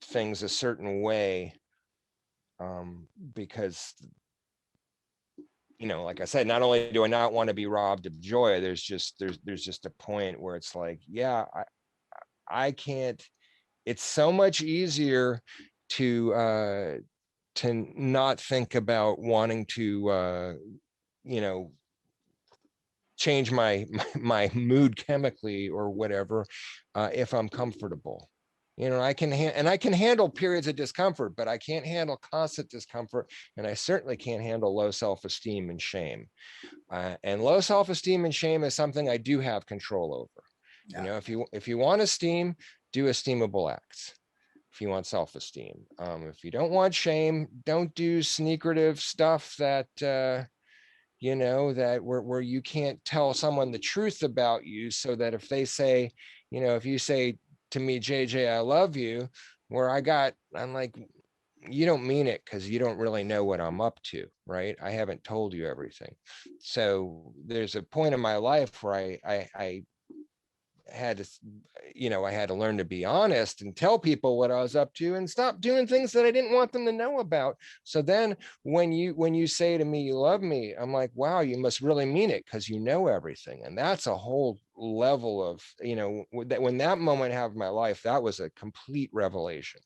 things a certain way, because like I said, not only do I not want to be robbed of joy, there's just a point where it's like, yeah, I can't. It's so much easier to not think about wanting to change my mood chemically or whatever, if I'm comfortable. I can handle periods of discomfort, but I can't handle constant discomfort, and I certainly can't handle low self-esteem and shame. And low self-esteem and shame is something I do have control over. Yeah. If you want esteem, do esteemable acts. If you want self-esteem, if you don't want shame, don't do secretive stuff that that where you can't tell someone the truth about you, so that if they say, if you say to me, JJ, I love you, I'm like, you don't mean it, because you don't really know what I'm up to, right? I haven't told you everything. So there's a point in my life where I had to, I had to learn to be honest and tell people what I was up to, and stop doing things that I didn't want them to know about. So then when you say to me, you love me, I'm like, wow, you must really mean it, because you know everything. And that's a whole level of, that when that moment happened in my life, that was a complete revelation.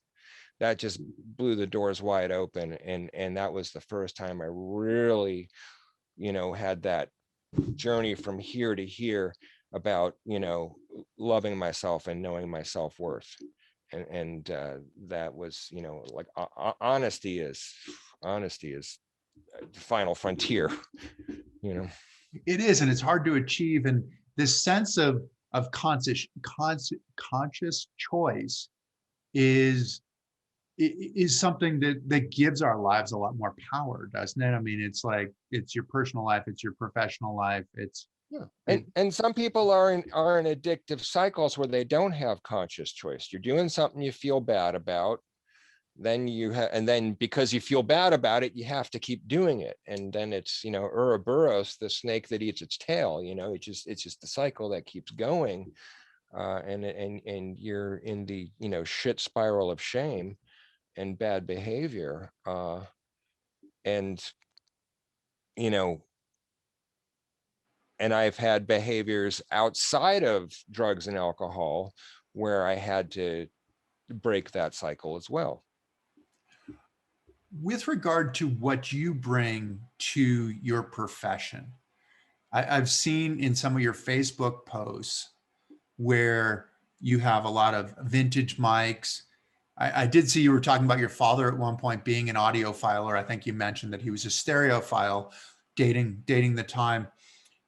That just blew the doors wide open. And that was the first time I really, had that journey from here to here about loving myself and knowing my self-worth. And that was, like, honesty is the final frontier. It is, and it's hard to achieve. And this sense of conscious choice is is something that gives our lives a lot more power, doesn't it? I mean, it's like, it's your personal life, it's your professional life, it's Yeah. it, And some people are in addictive cycles where they don't have conscious choice. You're doing something you feel bad about, then and then because you feel bad about it, you have to keep doing it. And then it's, Ouroboros, the snake that eats its tail. It's just the cycle that keeps going. And you're in the, shit spiral of shame and bad behavior. And, you know, and I've had behaviors outside of drugs and alcohol where I had to break that cycle as well. with regard to what you bring to your profession. I've seen in some of your Facebook posts where you have a lot of vintage mics. I did see you were talking about your father at one point being an audiophile, or I think you mentioned that he was a stereophile, dating the time.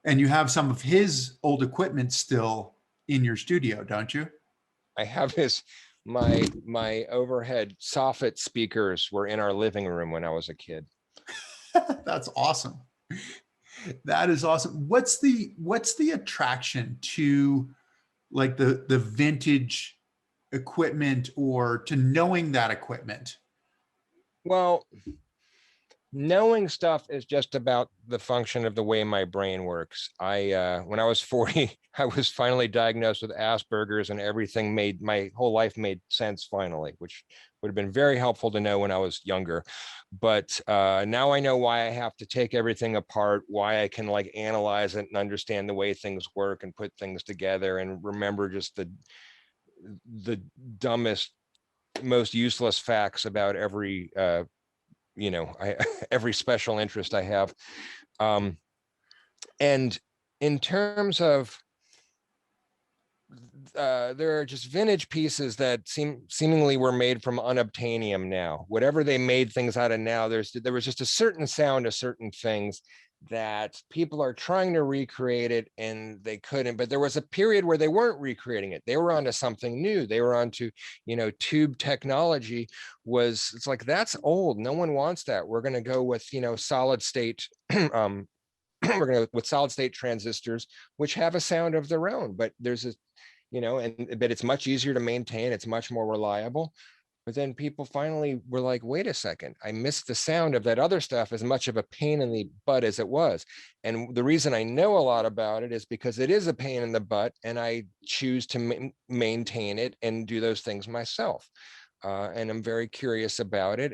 And you have some of his old equipment still in your studio, don't you? I have his my overhead soffit speakers were in our living room when I was a kid. That's awesome. That is awesome. What's the attraction to like the vintage equipment or to knowing that equipment? Well, knowing stuff is just about the function of the way my brain works. When I was 40, I was finally diagnosed with Asperger's, and everything my whole life made sense finally, which would have been very helpful to know when I was younger. But now I know why I have to take everything apart, why I can like analyze it and understand the way things work and put things together and remember just the dumbest, most useless facts about every every special interest I have. Um, and in terms of there are just vintage pieces that seemingly were made from unobtainium now. Whatever they made things out of now, there was just a certain sound to certain things that people are trying to recreate it and they couldn't. But there was a period where they weren't recreating it. They were onto something new. They were onto, tube technology. It's like, that's old. No one wants that. We're going to go with, solid state we're going to with solid state transistors, which have a sound of their own, but there's a, but it's much easier to maintain. It's much more reliable. But then people finally were like, wait a second, I missed the sound of that other stuff, as much of a pain in the butt as it was. And the reason I know a lot about it is because it is a pain in the butt, and I choose to maintain it and do those things myself. And I'm very curious about it.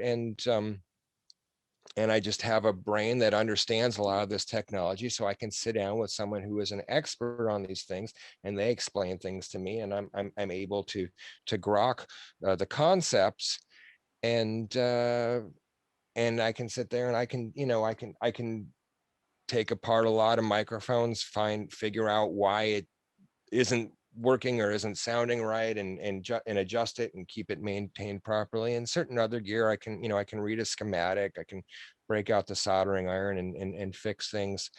And I just have a brain that understands a lot of this technology, so I can sit down with someone who is an expert on these things, and they explain things to me, and I'm able to grok the concepts, and I can sit there and I can take apart a lot of microphones, figure out why it isn't working or isn't sounding right, and adjust it and keep it maintained properly. And certain other gear, I can read a schematic, I can break out the soldering iron and fix things.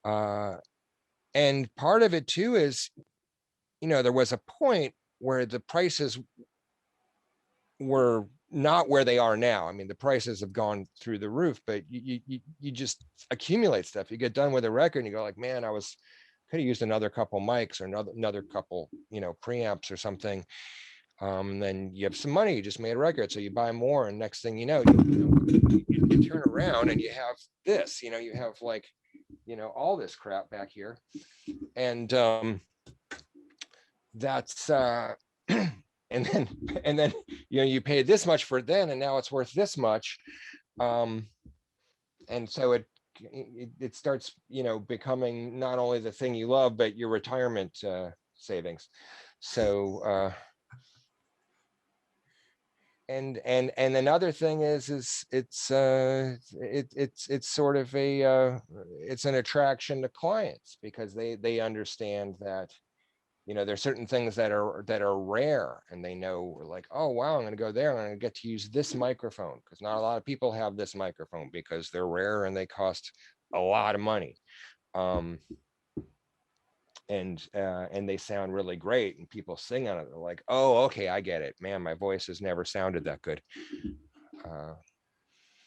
And part of it too is, there was a point where the prices were not where they are now. I mean, the prices have gone through the roof, but you just accumulate stuff. You get done with a record and you go like, man, could have used another couple mics or another couple, preamps or something. Then you have some money, you just made a record, so you buy more, and next thing you know, you turn around and you have this, you have like, all this crap back here. And that's and then you paid this much for it then, and now it's worth this much. And so it starts, becoming not only the thing you love, but your retirement savings. So and another thing is it's sort of it's an attraction to clients, because they understand that, there's certain things that are rare, and they know, like, oh wow, I'm going to go there, I'm going to get to use this microphone, because not a lot of people have this microphone, because they're rare and they cost a lot of money. And they sound really great, and people sing on it. They're like, oh, okay, I get it, man, my voice has never sounded that good.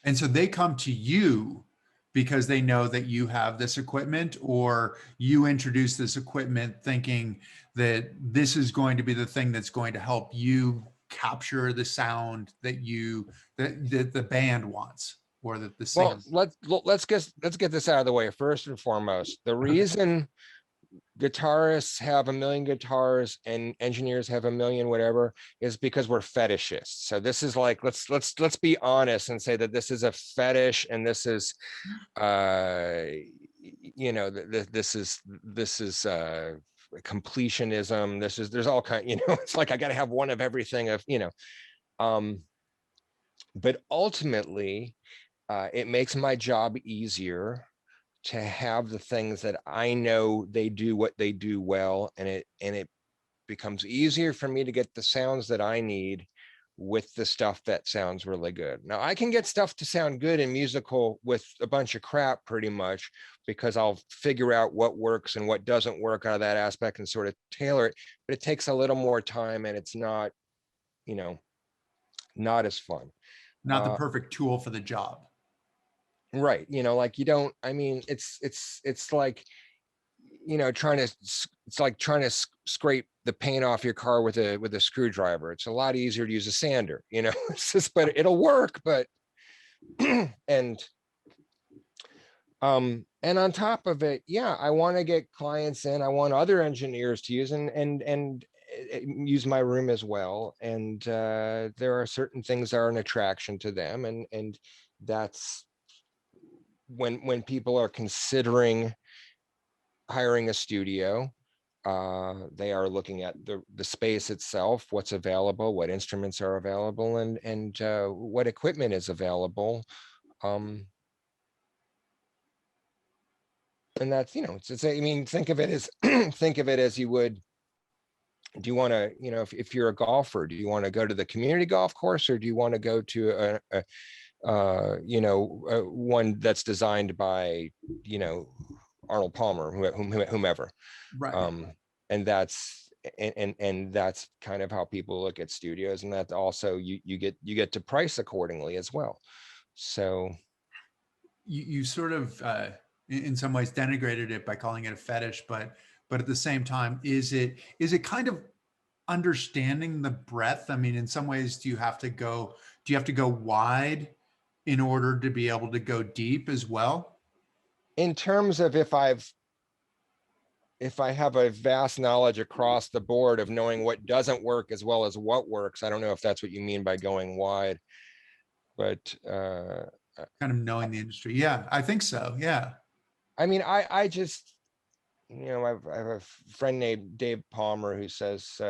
And so they come to you because they know that you have this equipment, or you introduce this equipment thinking that this is going to be the thing that's going to help you capture the sound that the band wants, or that the singer. Well, let's get this out of the way. First and foremost, the reason guitarists have a million guitars and engineers have a million whatever is because we're fetishists. So this is like, let's be honest and say that this is a fetish, and this is this is completionism. There's all kind, it's like I got to have one of everything of, but ultimately it makes my job easier to have the things that I know they do what they do well, and it becomes easier for me to get the sounds that I need with the stuff that sounds really good. Now I can get stuff to sound good and musical with a bunch of crap pretty much, because I'll figure out what works and what doesn't work out of that aspect and sort of tailor it, but it takes a little more time, and it's not you know, not as fun. Not the perfect tool for the job. Right. Like you don't, I mean, it's like, it's like trying to scrape the paint off your car with a screwdriver. It's a lot easier to use a sander, it's just, but it'll work, but, and on top of it, yeah, I want to get clients in. I want other engineers to use and use my room as well. And there are certain things that are an attraction to them, and that's when people are considering hiring a studio. They are looking at the space itself, what's available, what instruments are available, and what equipment is available. And that's, I mean, think of it as think of it as you would. Do you want to, if you're a golfer, do you want to go to the community golf course, or do you want to go to one that's designed by, Arnold Palmer, whomever. Right. And that's that's kind of how people look at studios, and that also you get to price accordingly as well. So You sort of in some ways denigrated it by calling it a fetish, but at the same time, is it kind of understanding the breadth? I mean, in some ways, do you have to go wide in order to be able to go deep as well? in terms of if I have a vast knowledge across the board of knowing what doesn't work as well as what works, I don't know if that's what you mean by going wide, but Kind of knowing the industry. Yeah, I think so. Yeah. I mean, I just, I have a friend named Dave Palmer who says,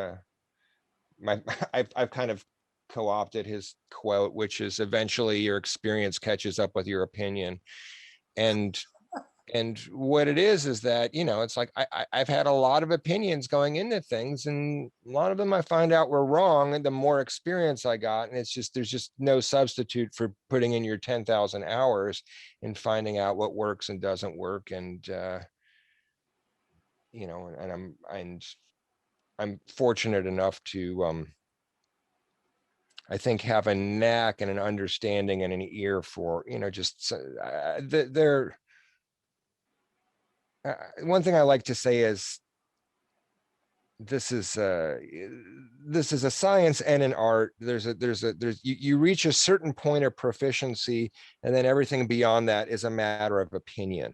my I've kind of co-opted his quote, which is eventually your experience catches up with your opinion. And what it is that, it's like I've had a lot of opinions going into things, and a lot of them I find out were wrong, and the more experience I got, and it's just, there's just no substitute for putting in your 10,000 hours and finding out what works and doesn't work. And I'm fortunate enough to I think have a knack and an understanding and an ear for, just they're one thing I like to say is this is a science and an art. You reach a certain point of proficiency, and then everything beyond that is a matter of opinion.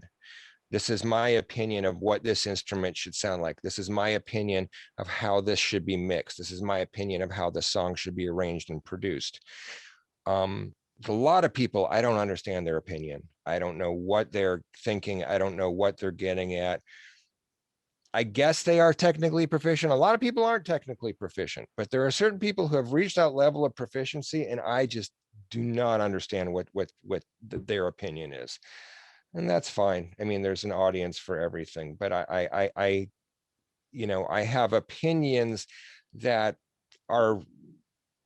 This is my opinion of what this instrument should sound like. This is my opinion of how this should be mixed. This is my opinion of how the song should be arranged and produced. A lot of people, I don't understand their opinion. I don't know what they're thinking. I don't know what they're getting at. I guess they are technically proficient. A lot of people aren't technically proficient, but there are certain people who have reached that level of proficiency, and I just do not understand what their opinion is. And that's fine. I mean, there's an audience for everything, but I have opinions that are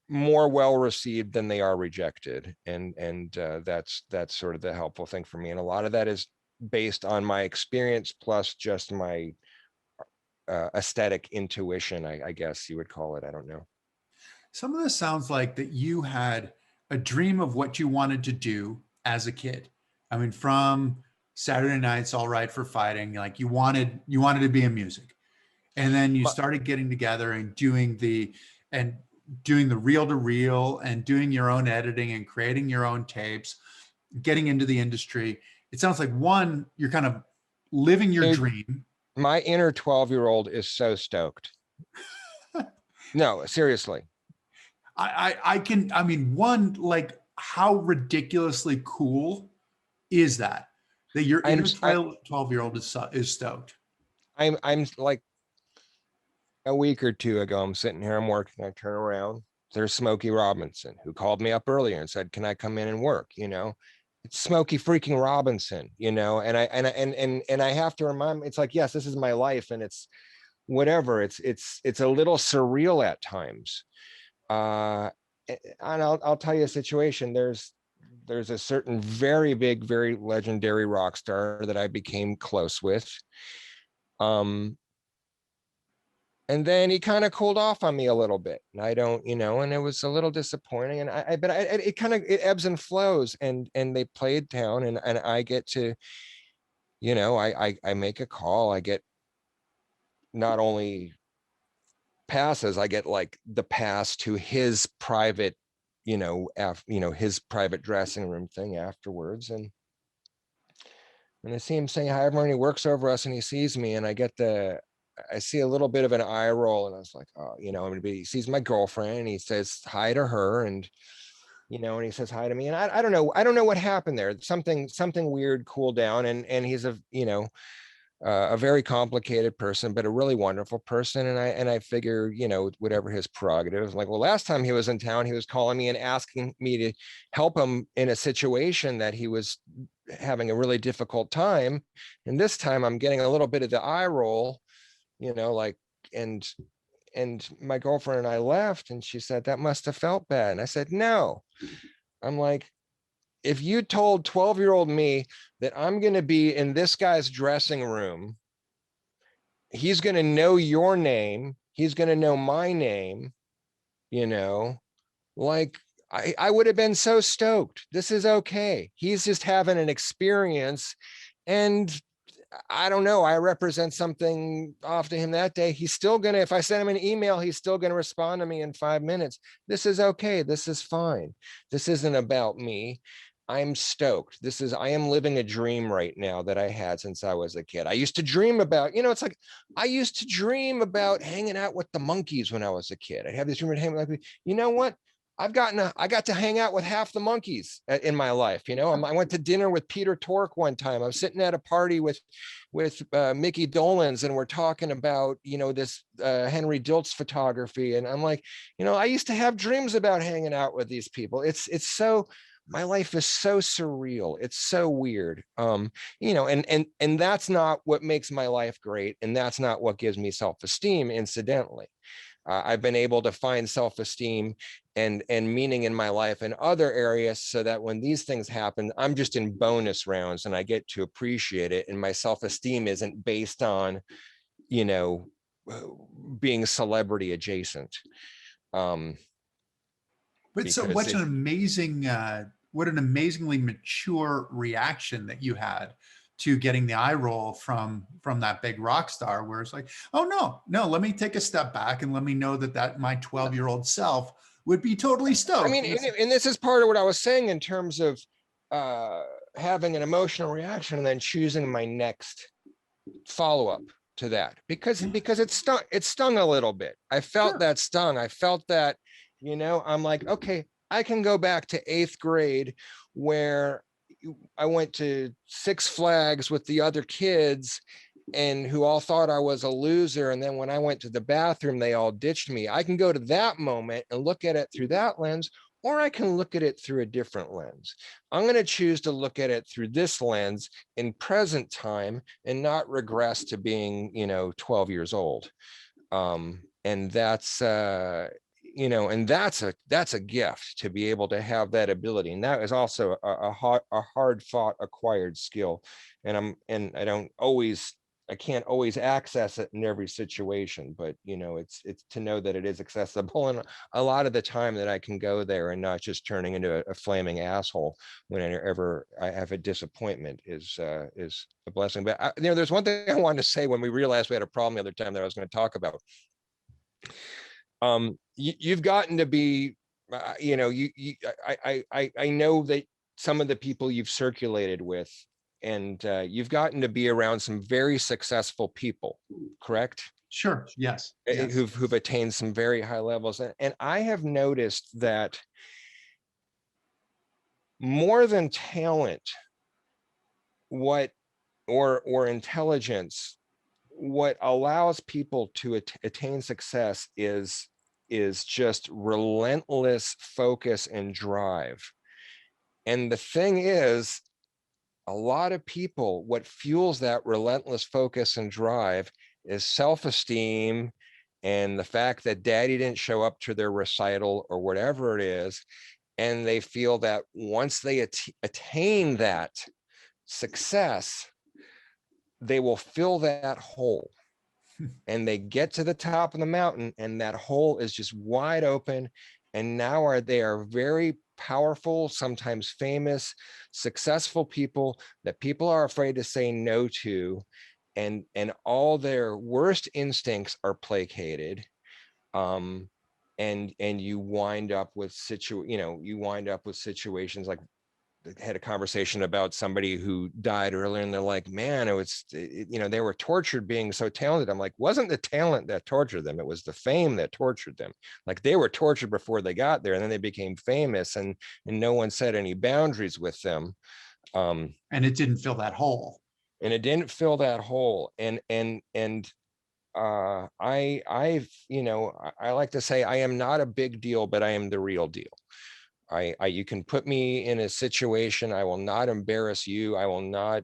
more well received than they are rejected, and that's sort of the helpful thing for me. And a lot of that is based on my experience plus just my aesthetic intuition, I guess you would call it. I don't know. Some of this sounds like that you had a dream of what you wanted to do as a kid. I mean, from Saturday Night's All Right for Fighting, like you wanted to be in music. And then you started getting together and doing the reel to reel and doing your own editing and creating your own tapes, getting into the industry. It sounds like one, you're kind of living your Dude, dream. my inner 12-year-old is so stoked. No, seriously. I mean, one, like how ridiculously cool is that your I'm inner I, 12-year-old is stoked. I'm like a week or two ago, I'm sitting here, I'm working, I turn around, there's Smokey Robinson, who called me up earlier and said, can I come in and work? It's Smokey freaking Robinson, and I have to remind me, it's like, yes, this is my life, and it's whatever. It's a little surreal at times. And I'll tell you a situation. There's a certain very big, very legendary rock star that I became close with. And then he kind of cooled off on me a little bit, and I don't, and it was a little disappointing. And it kind of, it ebbs and flows, and they played down, and I get to, I make a call. I get not only passes, I get like the pass to his private, his private dressing room thing afterwards. And I see him saying hi, everyone. He works over us, and he sees me, and I see a little bit of an eye roll, and I was like, oh, he sees my girlfriend, and he says hi to her, and and he says hi to me, and I don't know what happened there. Something weird cooled down, and he's a very complicated person, but a really wonderful person. And I figure, whatever his prerogative. Like, well, last time he was in town, he was calling me and asking me to help him in a situation that he was having a really difficult time. And this time I'm getting a little bit of the eye roll, like, and my girlfriend and I left, and she said, that must have felt bad. And I said, no. I'm like, if you told 12-year-old me that I'm going to be in this guy's dressing room, he's going to know your name, he's going to know my name, like, I would have been so stoked. This is okay. He's just having an experience. And I don't know, I represent something off to him that day. He's still going to, if I send him an email, he's still going to respond to me in 5 minutes. This is okay. This is fine. This isn't about me. I'm stoked. I am living a dream right now that I had since I was a kid. I used to dream about, it's like, I used to dream about hanging out with the monkeys when I was a kid. I'd have this dream of hanging with, you know what? I got to hang out with half the monkeys in my life. I went to dinner with Peter Tork one time. I was sitting at a party with Mickey Dolans, and we're talking about, this Henry Diltz photography. And I'm like, I used to have dreams about hanging out with these people. It's so, my life is so surreal. It's so weird. And that's not what makes my life great. And that's not what gives me self-esteem, incidentally. I've been able to find self-esteem and meaning in my life in other areas, so that when these things happen, I'm just in bonus rounds and I get to appreciate it. And my self-esteem isn't based on, being celebrity adjacent. But so what an amazingly mature reaction that you had to getting the eye roll from that big rock star, where it's like, oh no, let me take a step back and let me know that my 12-year-old self would be totally stoked. I mean, and this is part of what I was saying in terms of having an emotional reaction and then choosing my next follow-up to that, because it stung a little bit. I felt that stung. I felt that, I'm like, okay, I can go back to 8th grade, where I went to Six Flags with the other kids, and who all thought I was a loser. And then when I went to the bathroom, they all ditched me. I can go to that moment and look at it through that lens, or I can look at it through a different lens. I'm going to choose to look at it through this lens in present time, and not regress to being, 12 years old. And that's, and that's a gift, to be able to have that ability. And that is also a hard fought acquired skill. And I can't always access it in every situation, but it's to know that it is accessible. And a lot of the time that I can go there and not just turning into a flaming asshole whenever I have a disappointment is a blessing. But there's one thing I wanted to say when we realized we had a problem the other time that I was going to talk about. You've gotten to be, I know that some of the people you've circulated with, and you've gotten to be around some very successful people, correct? Sure. Yes. Who've attained some very high levels. And I have noticed that more than talent, or intelligence, what allows people to attain success is just relentless focus and drive. And the thing is, a lot of people, what fuels that relentless focus and drive is self-esteem, and the fact that daddy didn't show up to their recital or whatever it is. And they feel that once they attain that success, they will fill that hole. And they get to the top of the mountain and that hole is just wide open. And now they are very powerful, sometimes famous, successful people that people are afraid to say no to. And all their worst instincts are placated. And you wind up with situations like, had a conversation about somebody who died earlier, and they're like, man, they were tortured being so talented. I'm like, wasn't the talent that tortured them, it was the fame that tortured them. Like, they were tortured before they got there, and then they became famous, and no one set any boundaries with them. And it didn't fill that hole. And it didn't fill that hole. I like to say I am not a big deal, but I am the real deal. You can put me in a situation. I will not embarrass you. I will not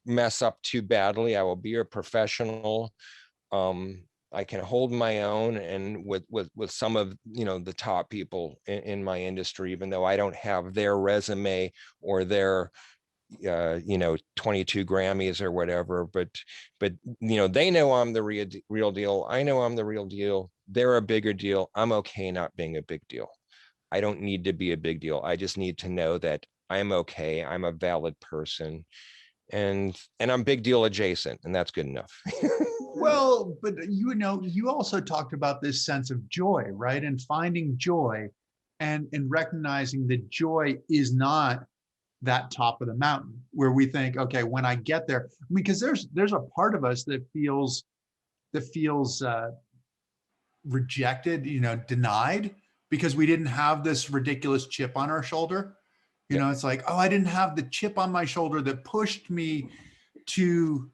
mess up too badly. I will be a professional. I can hold my own, and with some of the top people in my industry, even though I don't have their resume or their 22 Grammys or whatever, but they know I'm the real deal. I know I'm the real deal. They're a bigger deal. I'm okay not being a big deal. I don't need to be a big deal. I just need to know that I'm okay. I'm a valid person, and I'm big deal adjacent, and that's good enough. Well, but you also talked about this sense of joy, right? And finding joy and recognizing that joy is not that top of the mountain where we think, okay, when I get there, because there's a part of us that feels rejected, denied, because we didn't have this ridiculous chip on our shoulder. It's like, oh, I didn't have the chip on my shoulder that pushed me to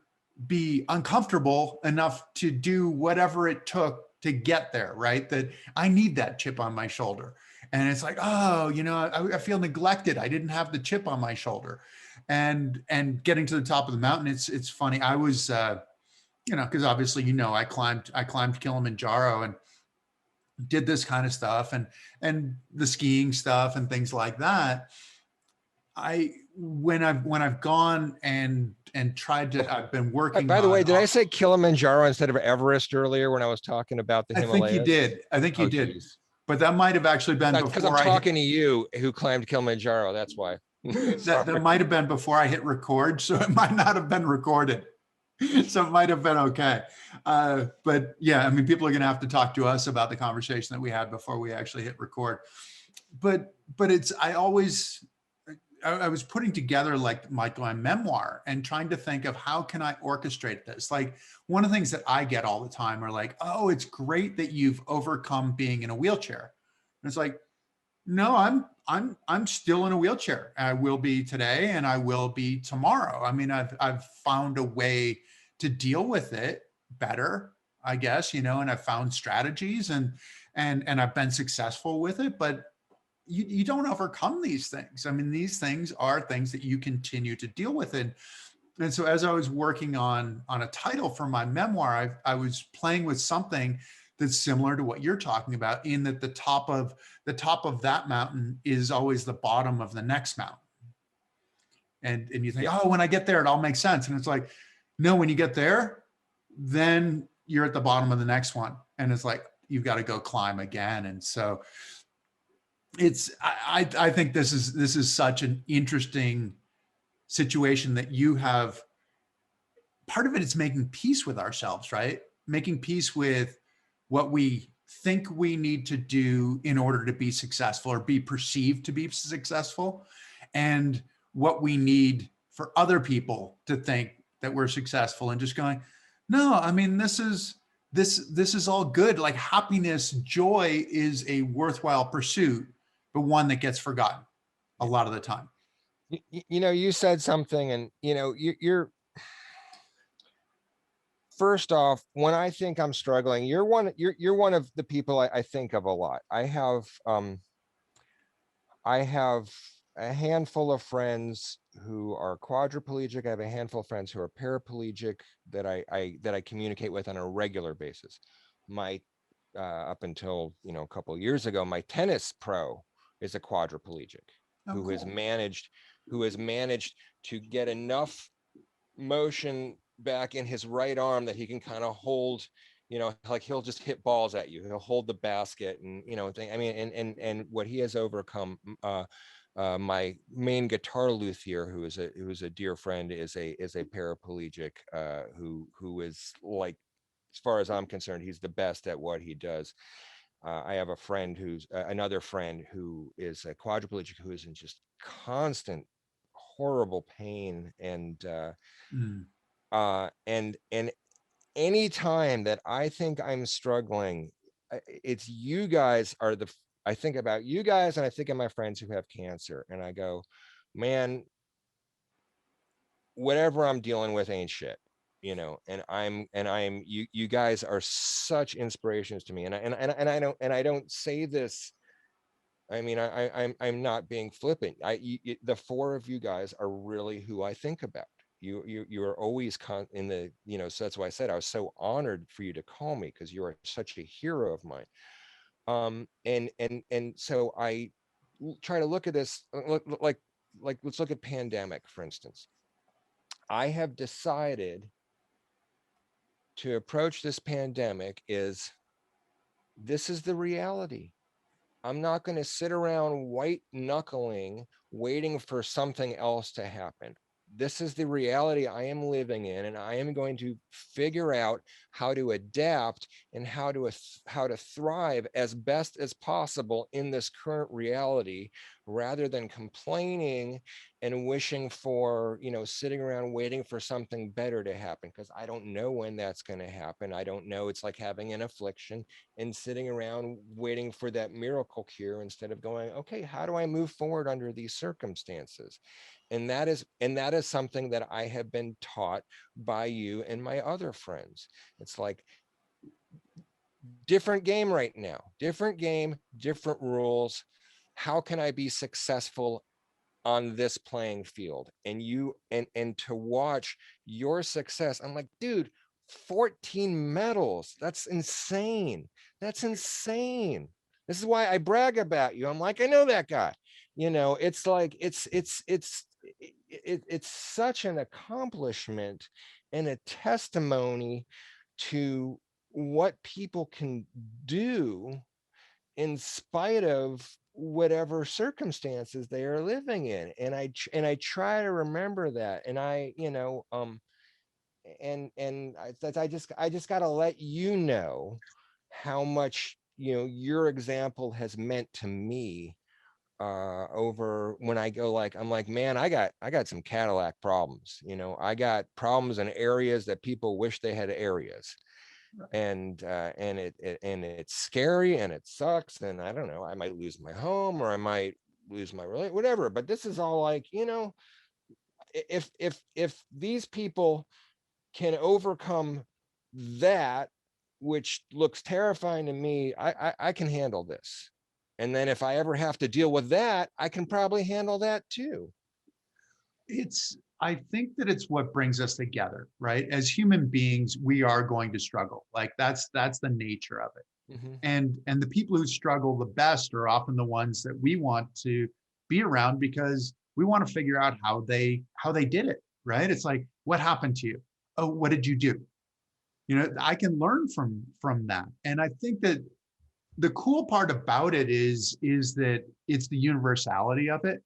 be uncomfortable enough to do whatever it took to get there, right? That I need that chip on my shoulder. And it's like, oh, I feel neglected. I didn't have the chip on my shoulder. And getting to the top of the mountain, it's funny. I was because obviously, I climbed Kilimanjaro and did this kind of stuff, and the skiing stuff and things like that. When I've gone and tried to, I've been working By the way, on. did I say Kilimanjaro instead of Everest earlier when I was talking about the Himalayas? I think you did. I think you did. Geez. But that might have actually been because I'm talking to you who climbed Kilimanjaro. That's why. that might have been before I hit record, so it might not have been recorded. So it might have been okay. But yeah, I mean, people are going to have to talk to us about the conversation that we had before we actually hit record. But I was putting together like my memoir and trying to think of how can I orchestrate this? Like, one of the things that I get all the time are like, oh, it's great that you've overcome being in a wheelchair. And it's like, no, I'm still in a wheelchair. I will be today and I will be tomorrow. I mean, I've found a way to deal with it better, I guess, and I've found strategies and I've been successful with it, but you don't overcome these things. I mean, these things are things that you continue to deal with. And so as I was working on a title for my memoir, I was playing with something that's similar to what you're talking about, in that the top of that mountain is always the bottom of the next mountain. And you think, oh, when I get there, it all makes sense. And it's like, no, when you get there, then you're at the bottom of the next one. And it's like, you've got to go climb again. And so I think this is such an interesting situation that you have. Part of it is making peace with ourselves, right? Making peace with what we think we need to do in order to be successful or be perceived to be successful, and what we need for other people to think that we're successful, and just going, no, I mean, this is all good. Like, happiness, joy is a worthwhile pursuit, but one that gets forgotten a lot of the time. You said something, and you're first off, when I think I'm struggling, you're one of the people I think of a lot. I have a handful of friends who are quadriplegic. I have a handful of friends who are paraplegic that I communicate with on a regular basis. My up until a couple of years ago, my tennis pro is a quadriplegic who has managed to get enough motion back in his right arm that he can kind of hold, like he'll just hit balls at you. He'll hold the basket and, thing. I mean, and what he has overcome, my main guitar luthier, who is a dear friend, is a paraplegic, who is like, as far as I'm concerned, he's the best at what he does. I have a friend who's another friend who is a quadriplegic, who is in just constant horrible pain, Mm. and any time that I think I'm struggling, it's you guys are the. I think about you guys, and I think of my friends who have cancer, and I go, man, whatever I'm dealing with ain't shit, and I'm you guys are such inspirations to me, and I don't say this. I mean, I'm not being flippant. The four of you guys are really who I think about. You are always in the, so that's why I said I was so honored for you to call me, because you are such a hero of mine. And so I try to look at this, like let's look at pandemic, for instance. I have decided to approach this pandemic is, this is the reality. I'm not going to sit around white knuckling, waiting for something else to happen. This is the reality I am living in, and I am going to figure out how to adapt and how to thrive as best as possible in this current reality, rather than complaining and wishing for, sitting around waiting for something better to happen, because I don't know when that's going to happen. I don't know. It's like having an affliction and sitting around waiting for that miracle cure, instead of going, okay, how do I move forward under these circumstances? And that is something that I have been taught by you and my other friends. It's like, different game right now, different game, different rules. How can I be successful on this playing field? And to watch your success, I'm like, dude, 14 medals, that's insane. That's insane. This is why I brag about you. I'm like, I know that guy. It's like, it's such an accomplishment and a testimony to what people can do in spite of whatever circumstances they are living in. And I try to remember that. And I just got to let you know how much, your example has meant to me, over when I go, like, I'm like, man, I got some Cadillac problems. I got problems in areas that people wish they had areas. And it's scary and it sucks, and I don't know, I might lose my home, or I might lose my relate, whatever. But this is all like, if these people can overcome that, which looks terrifying to me, I can handle this. And then if I ever have to deal with that, I can probably handle that too. I think that it's what brings us together, right? As human beings, we are going to struggle. Like that's the nature of it. Mhm. And the people who struggle the best are often the ones that we want to be around, because we want to figure out how they did it, right? It's like, what happened to you? Oh, what did you do? I can learn from that. And I think that the cool part about it is that it's the universality of it,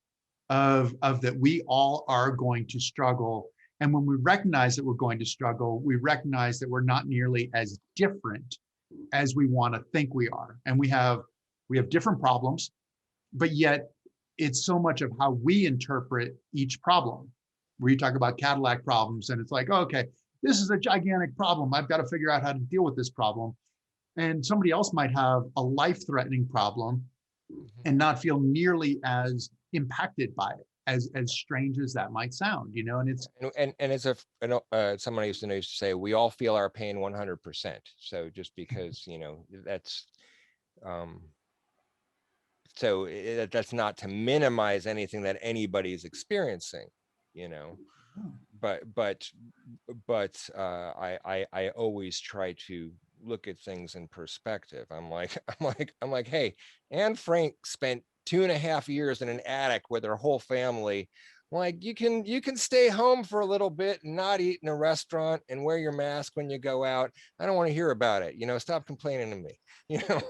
of that we all are going to struggle. And when we recognize that we're going to struggle, we recognize that we're not nearly as different as we want to think we are. And we have different problems, but yet it's so much of how we interpret each problem. Where you talk about Cadillac problems, and it's like, oh, okay, this is a gigantic problem. I've got to figure out how to deal with this problem. And somebody else might have a life-threatening problem Mhm. and not feel nearly as impacted by it, as strange as that might sound. And it's And as if someone used to say, we all feel our pain 100%. So just because, that's, um so that's not to minimize anything that anybody's experiencing, you know but I always try to look at things in perspective. I'm like, hey, Anne Frank spent 2.5 years in an attic with her whole family, Like you can stay home for a little bit and not eat in a restaurant and wear your mask when you go out. I don't want to hear about it. Stop complaining to me. You know.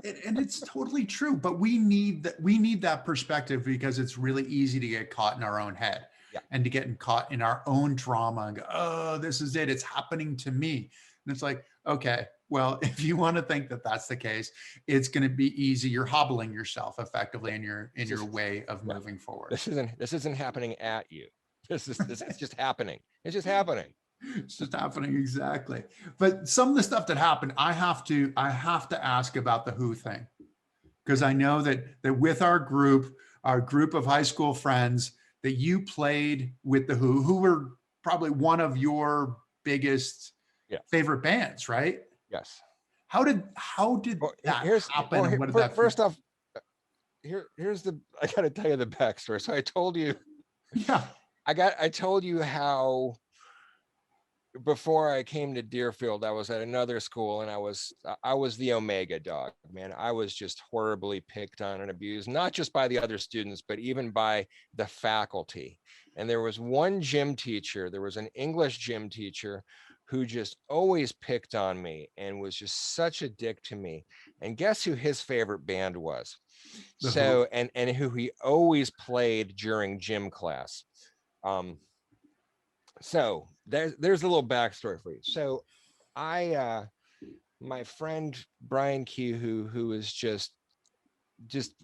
And it's totally true, but we need that perspective because it's really easy to get caught in our own head Yeah. and to get caught in our own trauma and go, oh, this is it, it's happening to me. And it's like, okay, well, if you want to think that that's the case, it's going to be easy. You're hobbling yourself effectively in your way of Yeah. moving forward. This isn't happening at you. This it's just happening. It's just happening. It's just happening, exactly. But some of the stuff that happened, I have to ask about the Who thing, because I know that with our group of high school friends, that you played with the Who were probably one of your biggest Yeah. favorite bands, right? Yes. How did Well, that here's happen, well, and what did that feel? first off, here's the I got to tell you the backstory. So I told you Yeah. I told you how before I came to Deerfield, I was at another school and I was the Omega dog, man. I was just horribly picked on and abused, not just by the other students, but even by the faculty. And there was one gym teacher, there was an English gym teacher who just always picked on me and was just such a dick to me. And guess who his favorite band was? The Who. So, and who he always played during gym class. Um, so there's a little backstory for you. So I my friend Brian Q, who is just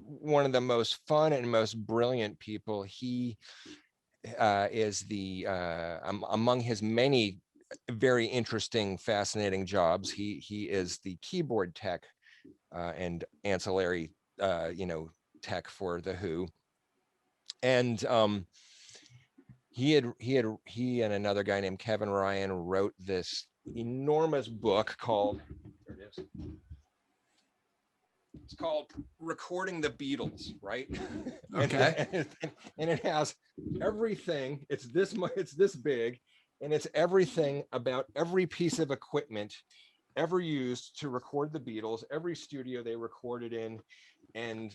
one of the most fun and most brilliant people. He is the among his many very interesting, fascinating jobs. He is the keyboard tech and ancillary tech for the Who. And he and another guy named Kevin Ryan wrote this enormous book called, there it is. It's called Recording the Beatles, right? Okay. And it has everything. It's this big, and it's everything about every piece of equipment ever used to record the Beatles, every studio they recorded in, and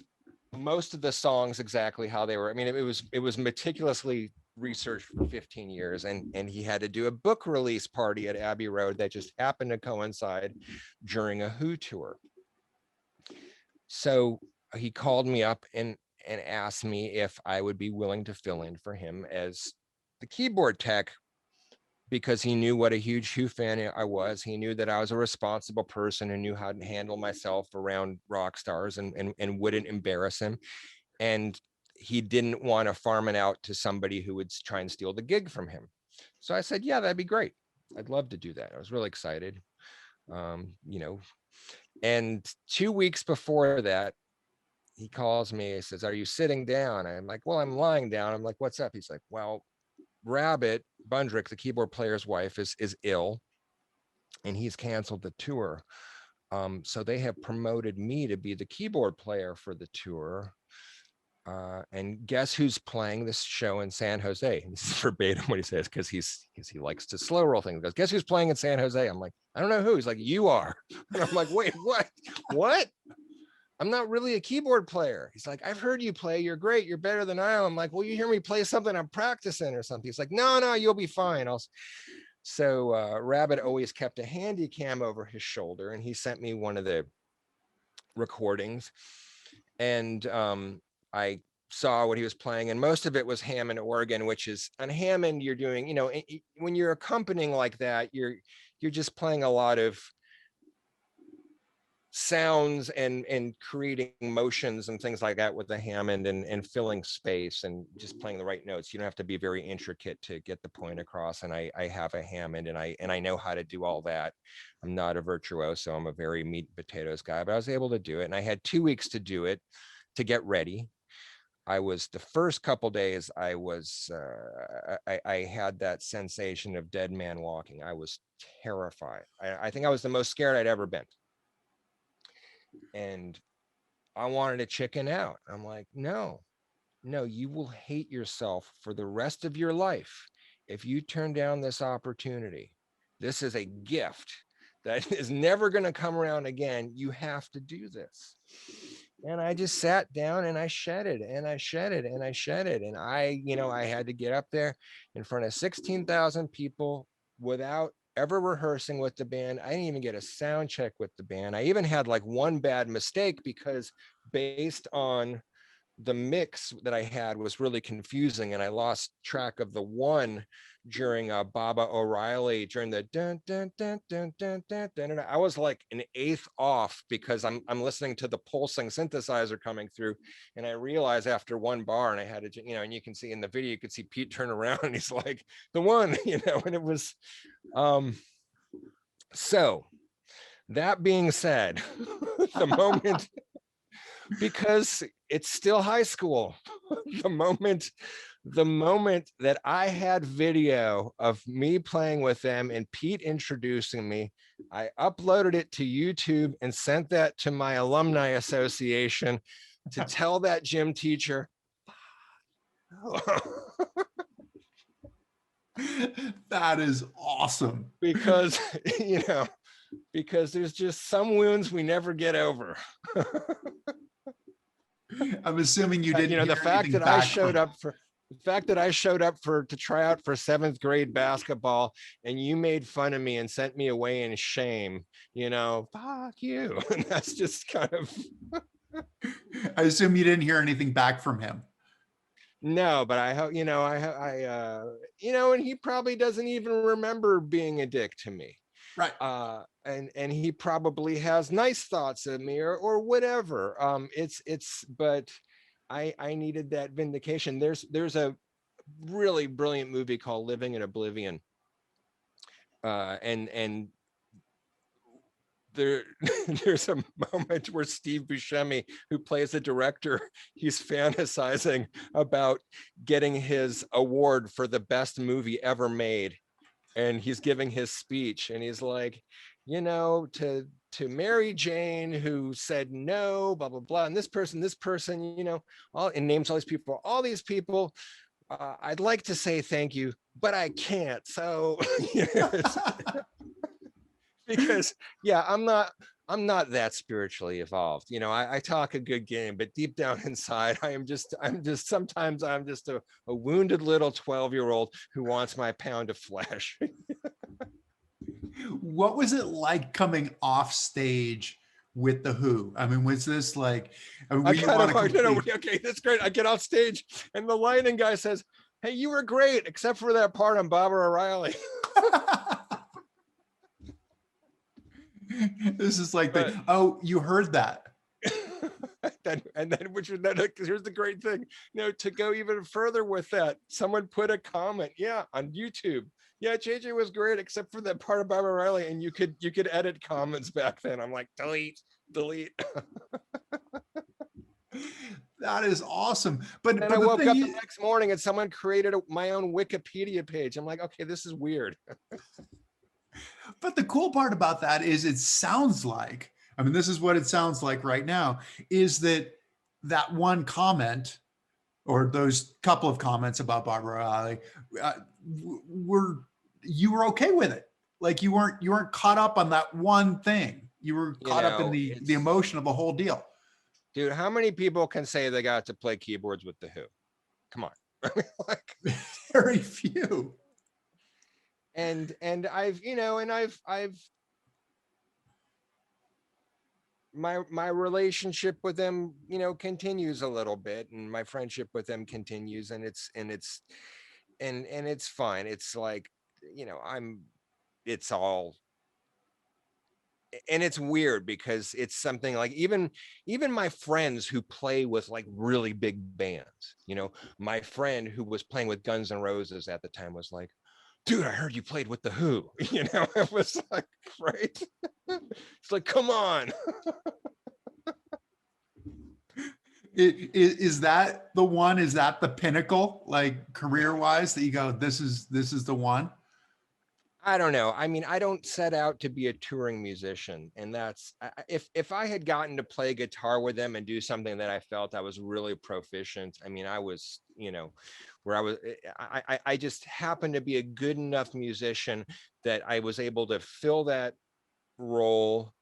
most of the songs exactly how they were. I mean, it was meticulously researched for 15 years, and he had to do a book release party at Abbey Road that just happened to coincide during a Who tour. So he called me up and asked me if I would be willing to fill in for him as the keyboard tech, because he knew what a huge Who fan I was. He knew that I was a responsible person and knew how to handle myself around rock stars and wouldn't embarrass him. And he didn't want to farm it out to somebody who would try and steal the gig from him. So I said, yeah, that'd be great. I'd love to do that. I was really excited. You know, and 2 weeks before that, he calls me. He says, "Are you sitting down?" I'm like, "Well, I'm lying down." I'm like, "What's up?" He's like, "Well, Rabbit Bundrick, the keyboard player's wife, is ill, and he's canceled the tour. So they have promoted me to be the keyboard player for the tour. And guess who's playing this show in San Jose?" And this is verbatim what he says, because he likes to slow roll things. He goes, "Guess who's playing in San Jose?" I'm like, "I don't know who." He's like, "You are." And I'm like, "Wait, what? What? I'm not really a keyboard player." He's like, "I've heard you play. You're great. You're better than I am." I'm like, "Well, you hear me play something I'm practicing or something." He's like, "No, you'll be fine." So Rabbit always kept a handy cam over his shoulder, and he sent me one of the recordings, and I saw what he was playing, and most of it was Hammond organ, which is on Hammond. You're doing, when you're accompanying like that, you're just playing a lot of sounds and creating motions and things like that with the Hammond, and filling space and just playing the right notes. You don't have to be very intricate to get the point across. And I have a Hammond, and I know how to do all that. I'm not a virtuoso. I'm a very meat and potatoes guy, but I was able to do it. And I had 2 weeks to do it, to get ready. I was, the first couple days, I had that sensation of dead man walking. I was terrified. I think I was the most scared I'd ever been. And I wanted to chicken out. I'm like, no, you will hate yourself for the rest of your life if you turn down this opportunity. This is a gift that is never going to come around again. You have to do this. And I just sat down and I shedded and I shedded and I shedded. And I had to get up there in front of 16,000 people without ever rehearsing with the band. I didn't even get a sound check with the band. I even had like one bad mistake because based on the mix that I had was really confusing, and I lost track of the one during Baba O'Reilly during the dun dun dun dun dun dun dun. I was like an eighth off because I'm listening to the pulsing synthesizer coming through, and I realized after one bar, and I had to, and you can see in the video, you could see Pete turn around and he's like, the one, and it was so that being said, the moment, because it's still high school, the moment that I had video of me playing with them and Pete introducing me, I uploaded it to YouTube and sent that to my alumni association to tell that gym teacher. That is awesome. Because because there's just some wounds we never get over. I'm assuming you didn't. The fact that I showed up to try out for 7th grade basketball, and you made fun of me and sent me away in shame, fuck you. And that's just kind of. I assume you didn't hear anything back from him. No, but I hope, and he probably doesn't even remember being a dick to me. Right. And he probably has nice thoughts of me or whatever. But I needed that vindication. There's a really brilliant movie called Living in Oblivion. And there's a moment where Steve Buscemi, who plays the director, he's fantasizing about getting his award for the best movie ever made. And he's giving his speech and he's like, to Mary Jane, who said no, blah, blah, blah. And this person, and names all these people, I'd like to say thank you, but I can't. So, because I'm not that spiritually evolved. I talk a good game, but deep down inside, sometimes I'm just a wounded little 12-year-old who wants my pound of flesh. What was it like coming off stage with the Who? I mean, was this like, okay, that's great. I get off stage and the lighting guy says, "Hey, you were great, except for that part on Baba O'Reilly." This is like you heard that. and then here's the great thing, to go even further with that, someone put a comment, on YouTube. Yeah, JJ was great, except for that part of Baba O'Reilly, and you could edit comments back then. I'm like, delete. That is awesome. But I woke up the next morning and someone created my own Wikipedia page. I'm like, okay, this is weird. But the cool part about that is it sounds like, this is what it sounds like right now, is that one comment or those couple of comments about Barbara O'Reilly you were okay with it. Like you weren't caught up on that one thing. You were caught up in the emotion of the whole deal. Dude, how many people can say they got to play keyboards with the Who? Come on. Very few. And I've my relationship with them, continues a little bit, and my friendship with them continues, and it's fine. It's like, it's all, and it's weird because it's something like even my friends who play with like really big bands, my friend who was playing with Guns N' Roses at the time was like, dude, I heard you played with the Who. It was like, right? It's like, come on. Is that the one? Is that the pinnacle, like career-wise, that you go, this is the one? I don't know. I mean, I don't set out to be a touring musician, and that's if I had gotten to play guitar with them and do something that I felt I was really proficient. I mean, I was, where I was, I just happened to be a good enough musician that I was able to fill that role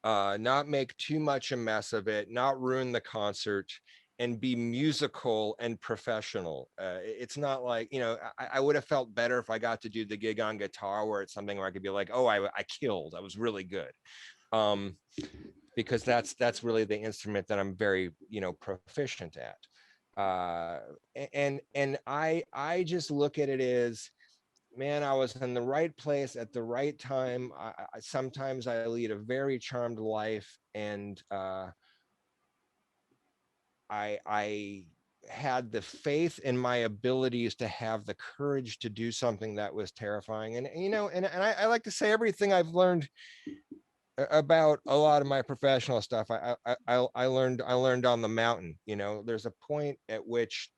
not make too much a mess of it, not ruin the concert, and be musical and professional. It's not like, I would have felt better if I got to do the gig on guitar where it's something where I could be like, oh, I killed, I was really good. Because that's really the instrument that I'm very, proficient at. And I just look at it as, man, I was in the right place at the right time. Sometimes I lead a very charmed life, and I had the faith in my abilities to have the courage to do something that was terrifying. And I like to say everything I've learned about a lot of my professional stuff, I learned on the mountain. There's a point at which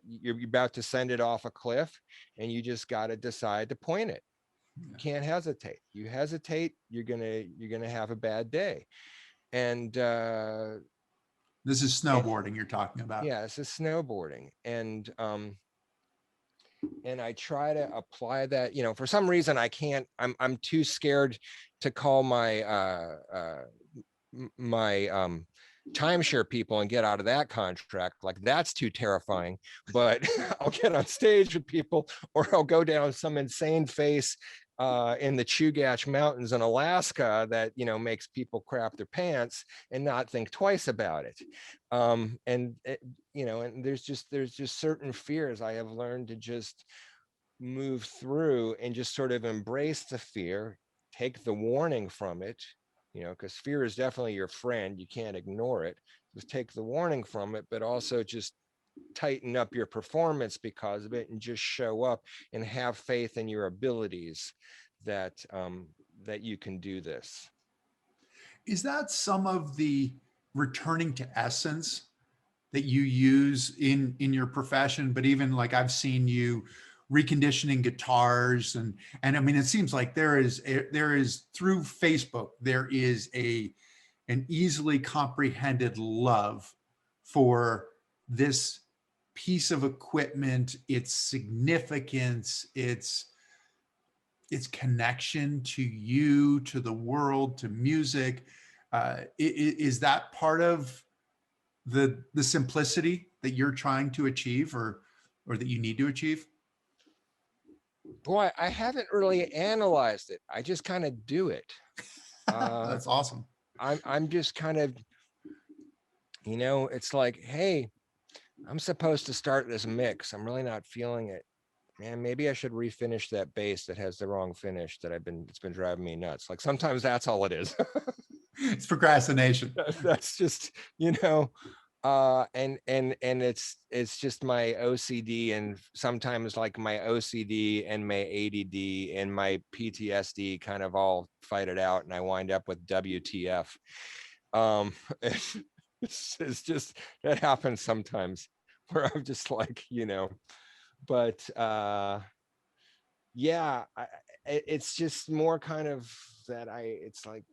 you're about to send it off a cliff, and you just got to decide to point it. You can't hesitate. You hesitate, you're gonna have a bad day. And this is snowboarding you're talking about. Yeah, this is snowboarding. And I try to apply that. For some reason I can't. I'm too scared to call my timeshare people and get out of that contract. Like, that's too terrifying. But I'll get on stage with people, or I'll go down some insane face in the Chugach Mountains in Alaska that makes people crap their pants and not think twice about it. And there's just certain fears I have learned to just move through and just sort of embrace the fear, take the warning from it, because fear is definitely your friend. You can't ignore it. Just take the warning from it, but also just tighten up your performance because of it, and just show up and have faith in your abilities that you can do this. Is that some of the returning to essence that you use in your profession? But even like, I've seen you reconditioning guitars, and I mean, it seems like there is through Facebook, there is an easily comprehended love for this piece of equipment, its significance, its connection to you, to the world, to music. Is that part of the simplicity that you're trying to achieve, or that you need to achieve? Boy, I haven't really analyzed it. I just kind of do it. That's awesome. I'm just kind of, it's like, hey, I'm supposed to start this mix. I'm really not feeling it. Man, maybe I should refinish that bass that has the wrong finish it's been driving me nuts. Like, sometimes that's all it is. It's procrastination. That's just, and it's just my OCD, and sometimes like my OCD and my ADD and my PTSD kind of all fight it out, and I wind up with WTF. It's just, that happens sometimes, where I'm just like, but yeah, it's just more kind of that it's like,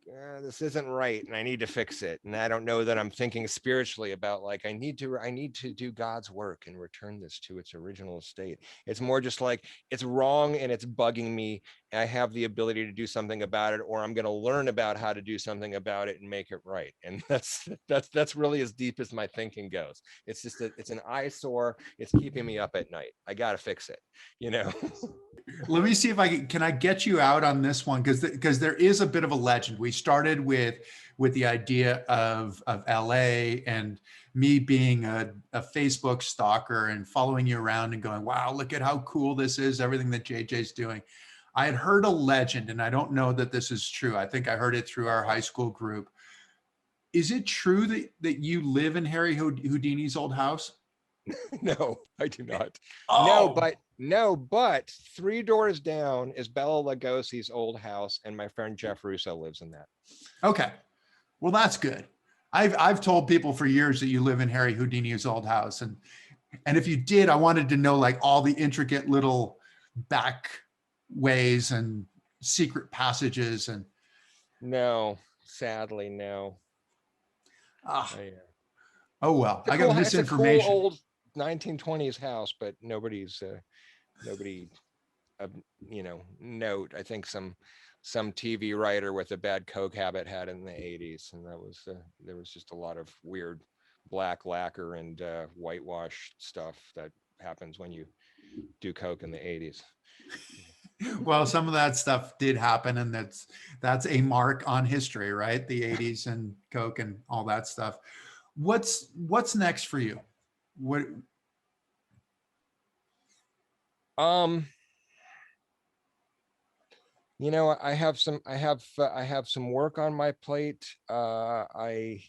this isn't right, and I need to fix it. And I don't know that I'm thinking spiritually about, like, I need to do God's work and return this to its original state. It's more just like, it's wrong and it's bugging me, and I have the ability to do something about it, or I'm going to learn about how to do something about it and make it right. And that's really as deep as my thinking goes. It's just it's an eyesore. It's keeping me up at night. I got to fix it. Let me see if can I get you out on this one, because there is a bit of a legend. We started with the idea of LA, and me being a Facebook stalker and following you around and going, wow, look at how cool this is, everything that JJ's doing. I had heard a legend, and I don't know that this is true. I think I heard it through our high school group. Is it true that you live in Harry Houdini's old house? No, I do not. Oh. No, but 3 doors down is Bela Lugosi's old house, and my friend Jeff Russo lives in that. Okay, well, that's good. I've told people for years that you live in Harry Houdini's old house, and if you did, I wanted to know like all the intricate little back ways and secret passages. And no, sadly, no. Oh well, I got misinformation. It's a cool old 1920s house, but nobody note. I think some some TV writer with a bad coke habit had in the 80s, and that was there was just a lot of weird black lacquer and whitewash stuff that happens when you do coke in the 80s. Well, some of that stuff did happen, and that's a mark on history, right? The 80s and Coke and all that stuff. What's next for you? What Um, you know, I have some work on my plate. I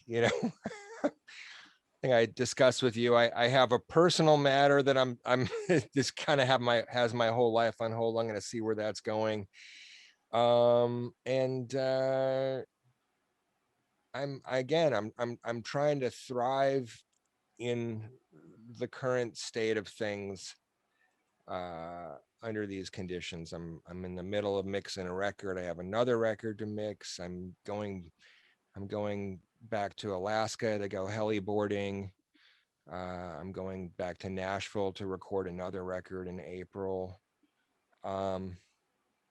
think I discussed with you. I have a personal matter that I'm just kind of has my whole life on hold. I'm going to see where that's going. And I'm trying to thrive in the current state of things under these conditions. I'm in the middle of mixing a record. I have another record to mix. I'm going back to Alaska to go heliboarding. I'm going back to Nashville to record another record in April. Um,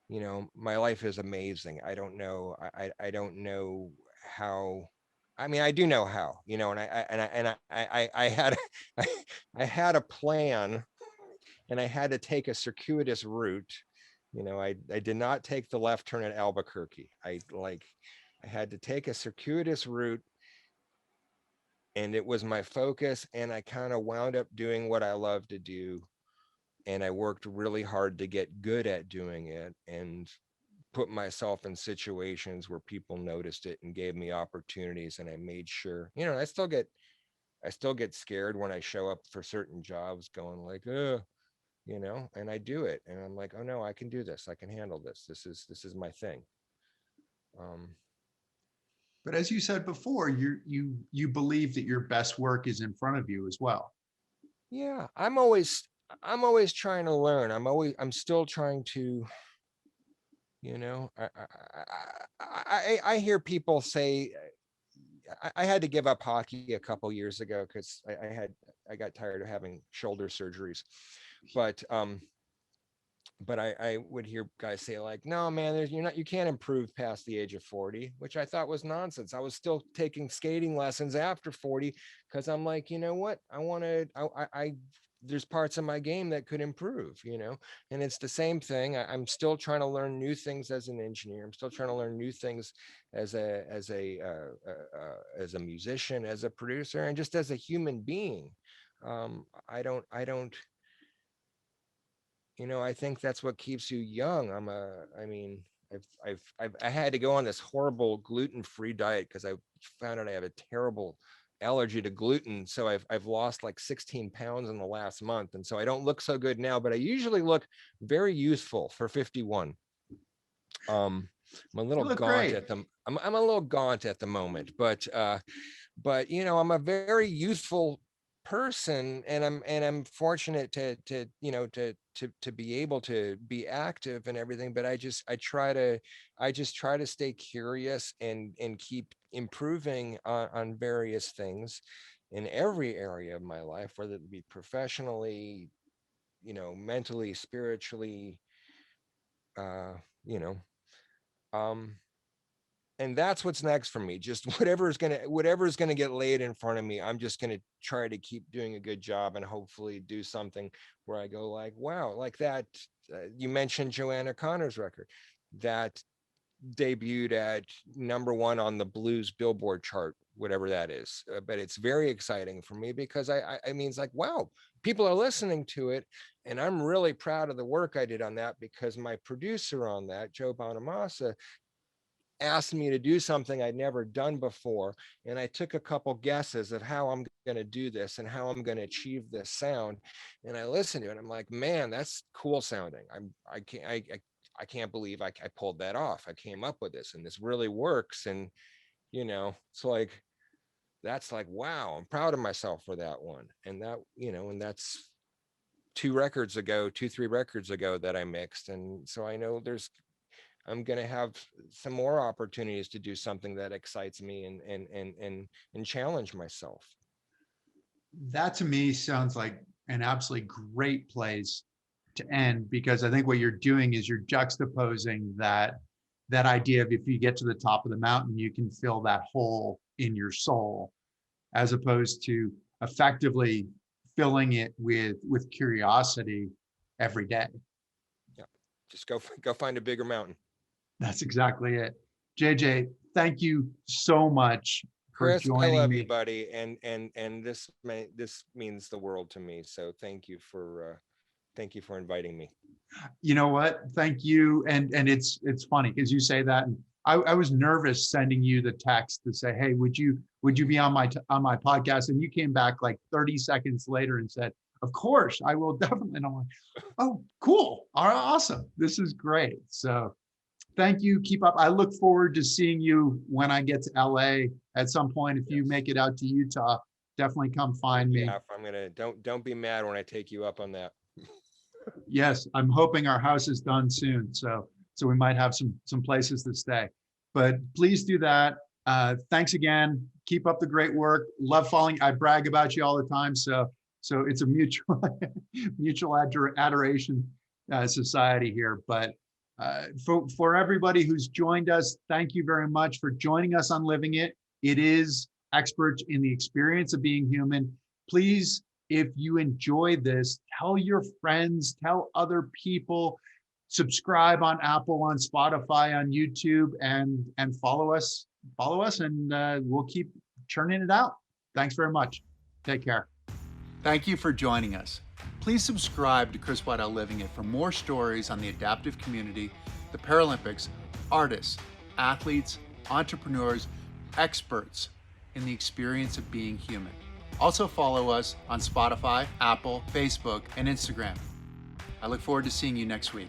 you know, my life is amazing. I don't know. I don't know how. I mean, I do know how. You know, and I had I had a plan, and I had to take a circuitous route. You know, I did not take the left turn at Albuquerque. I had to take a circuitous route, and it was my focus, and I kind of wound up doing what I love to do, and I worked really hard to get good at doing it and put myself in situations where people noticed it and gave me opportunities, and I made sure, you know, I still get scared when I show up for certain jobs going like, you know, and I do it, and I'm like, oh no, I can do this, I can handle this, this is my thing. um but as you said before, you believe that your best work is in front of you as well. yeah, I'm always trying to learn. I'm still trying to, you know, I hear people say I had to give up hockey a couple years ago because I got tired of having shoulder surgeries. But I would hear guys say like, no man, you can't improve past the age of 40, which I thought was nonsense. I was still taking skating lessons after 40 because I'm like, you know what, I there's parts of my game that could improve, you know. And it's the same thing. I'm still trying to learn new things as an engineer. I'm still trying to learn new things as a musician, as a producer, and just as a human being. I don't, you know, I think that's what keeps you young. I mean, I had to go on this horrible gluten-free diet because I found out I have a terrible allergy to gluten. So I've lost like 16 pounds in the last month. And so I don't look so good now, but I usually look very youthful for 51. I'm a little You look gaunt great. at them. I'm a little gaunt at the moment, but you know, I'm a very youthful person, and I'm fortunate to you know to be able to be active and everything. But I just try to stay curious and keep improving on various things in every area of my life, whether it be professionally, you know, mentally, spiritually, uh, you know. Um, and that's what's next for me. Just whatever's gonna get laid in front of me, I'm just gonna try to keep doing a good job and hopefully do something where I go like, wow, like that. You mentioned Joanna Connor's record that debuted at #1 on the blues Billboard chart, whatever that is. But it's very exciting for me because I mean, it's like, wow, people are listening to it, and I'm really proud of the work I did on that because my producer on that, Joe Bonamassa, asked me to do something I'd never done before. And I took a couple guesses of how I'm going to do this and how I'm going to achieve this sound. And I listened to it. I'm like, man, that's cool sounding. I can't believe I pulled that off. I came up with this and this really works. And, you know, it's like, that's like, wow, I'm proud of myself for that one. And that, you know, and that's 3 records ago that I mixed. And so I know I'm going to have some more opportunities to do something that excites me and challenge myself. That to me sounds like an absolutely great place to end, because I think what you're doing is you're juxtaposing that that idea of if you get to the top of the mountain, you can fill that hole in your soul, as opposed to effectively filling it with curiosity every day. Yeah. Just go find a bigger mountain. That's exactly it. JJ, thank you so much for Chris, I joining love you, me. buddy, and this means the world to me. So thank you for inviting me. You know what? Thank you. And it's funny because you say that, and I was nervous sending you the text to say, hey, would you be on my podcast? And you came back like 30 seconds later and said, of course, I will definitely. And I'm like, oh, cool. All right, awesome. This is great. So thank you. Keep up. I look forward to seeing you when I get to LA at some point. If you make it out to Utah, definitely come find me. Yeah, I'm gonna don't be mad when I take you up on that. Yes, I'm hoping our house is done soon, so we might have some places to stay. But please do that. Thanks again. Keep up the great work. Love following. I brag about you all the time, so it's a mutual adoration society here. But for everybody who's joined us, thank you very much for joining us on Living It. It is experts in the experience of being human. Please, if you enjoy this, tell your friends, tell other people, subscribe on Apple, on Spotify, on YouTube, and follow us, and we'll keep churning it out. Thanks very much. Take care. Thank you for joining us. Please subscribe to Chris Waddell Living It for more stories on the adaptive community, the Paralympics, artists, athletes, entrepreneurs, experts in the experience of being human. Also follow us on Spotify, Apple, Facebook, and Instagram. I look forward to seeing you next week.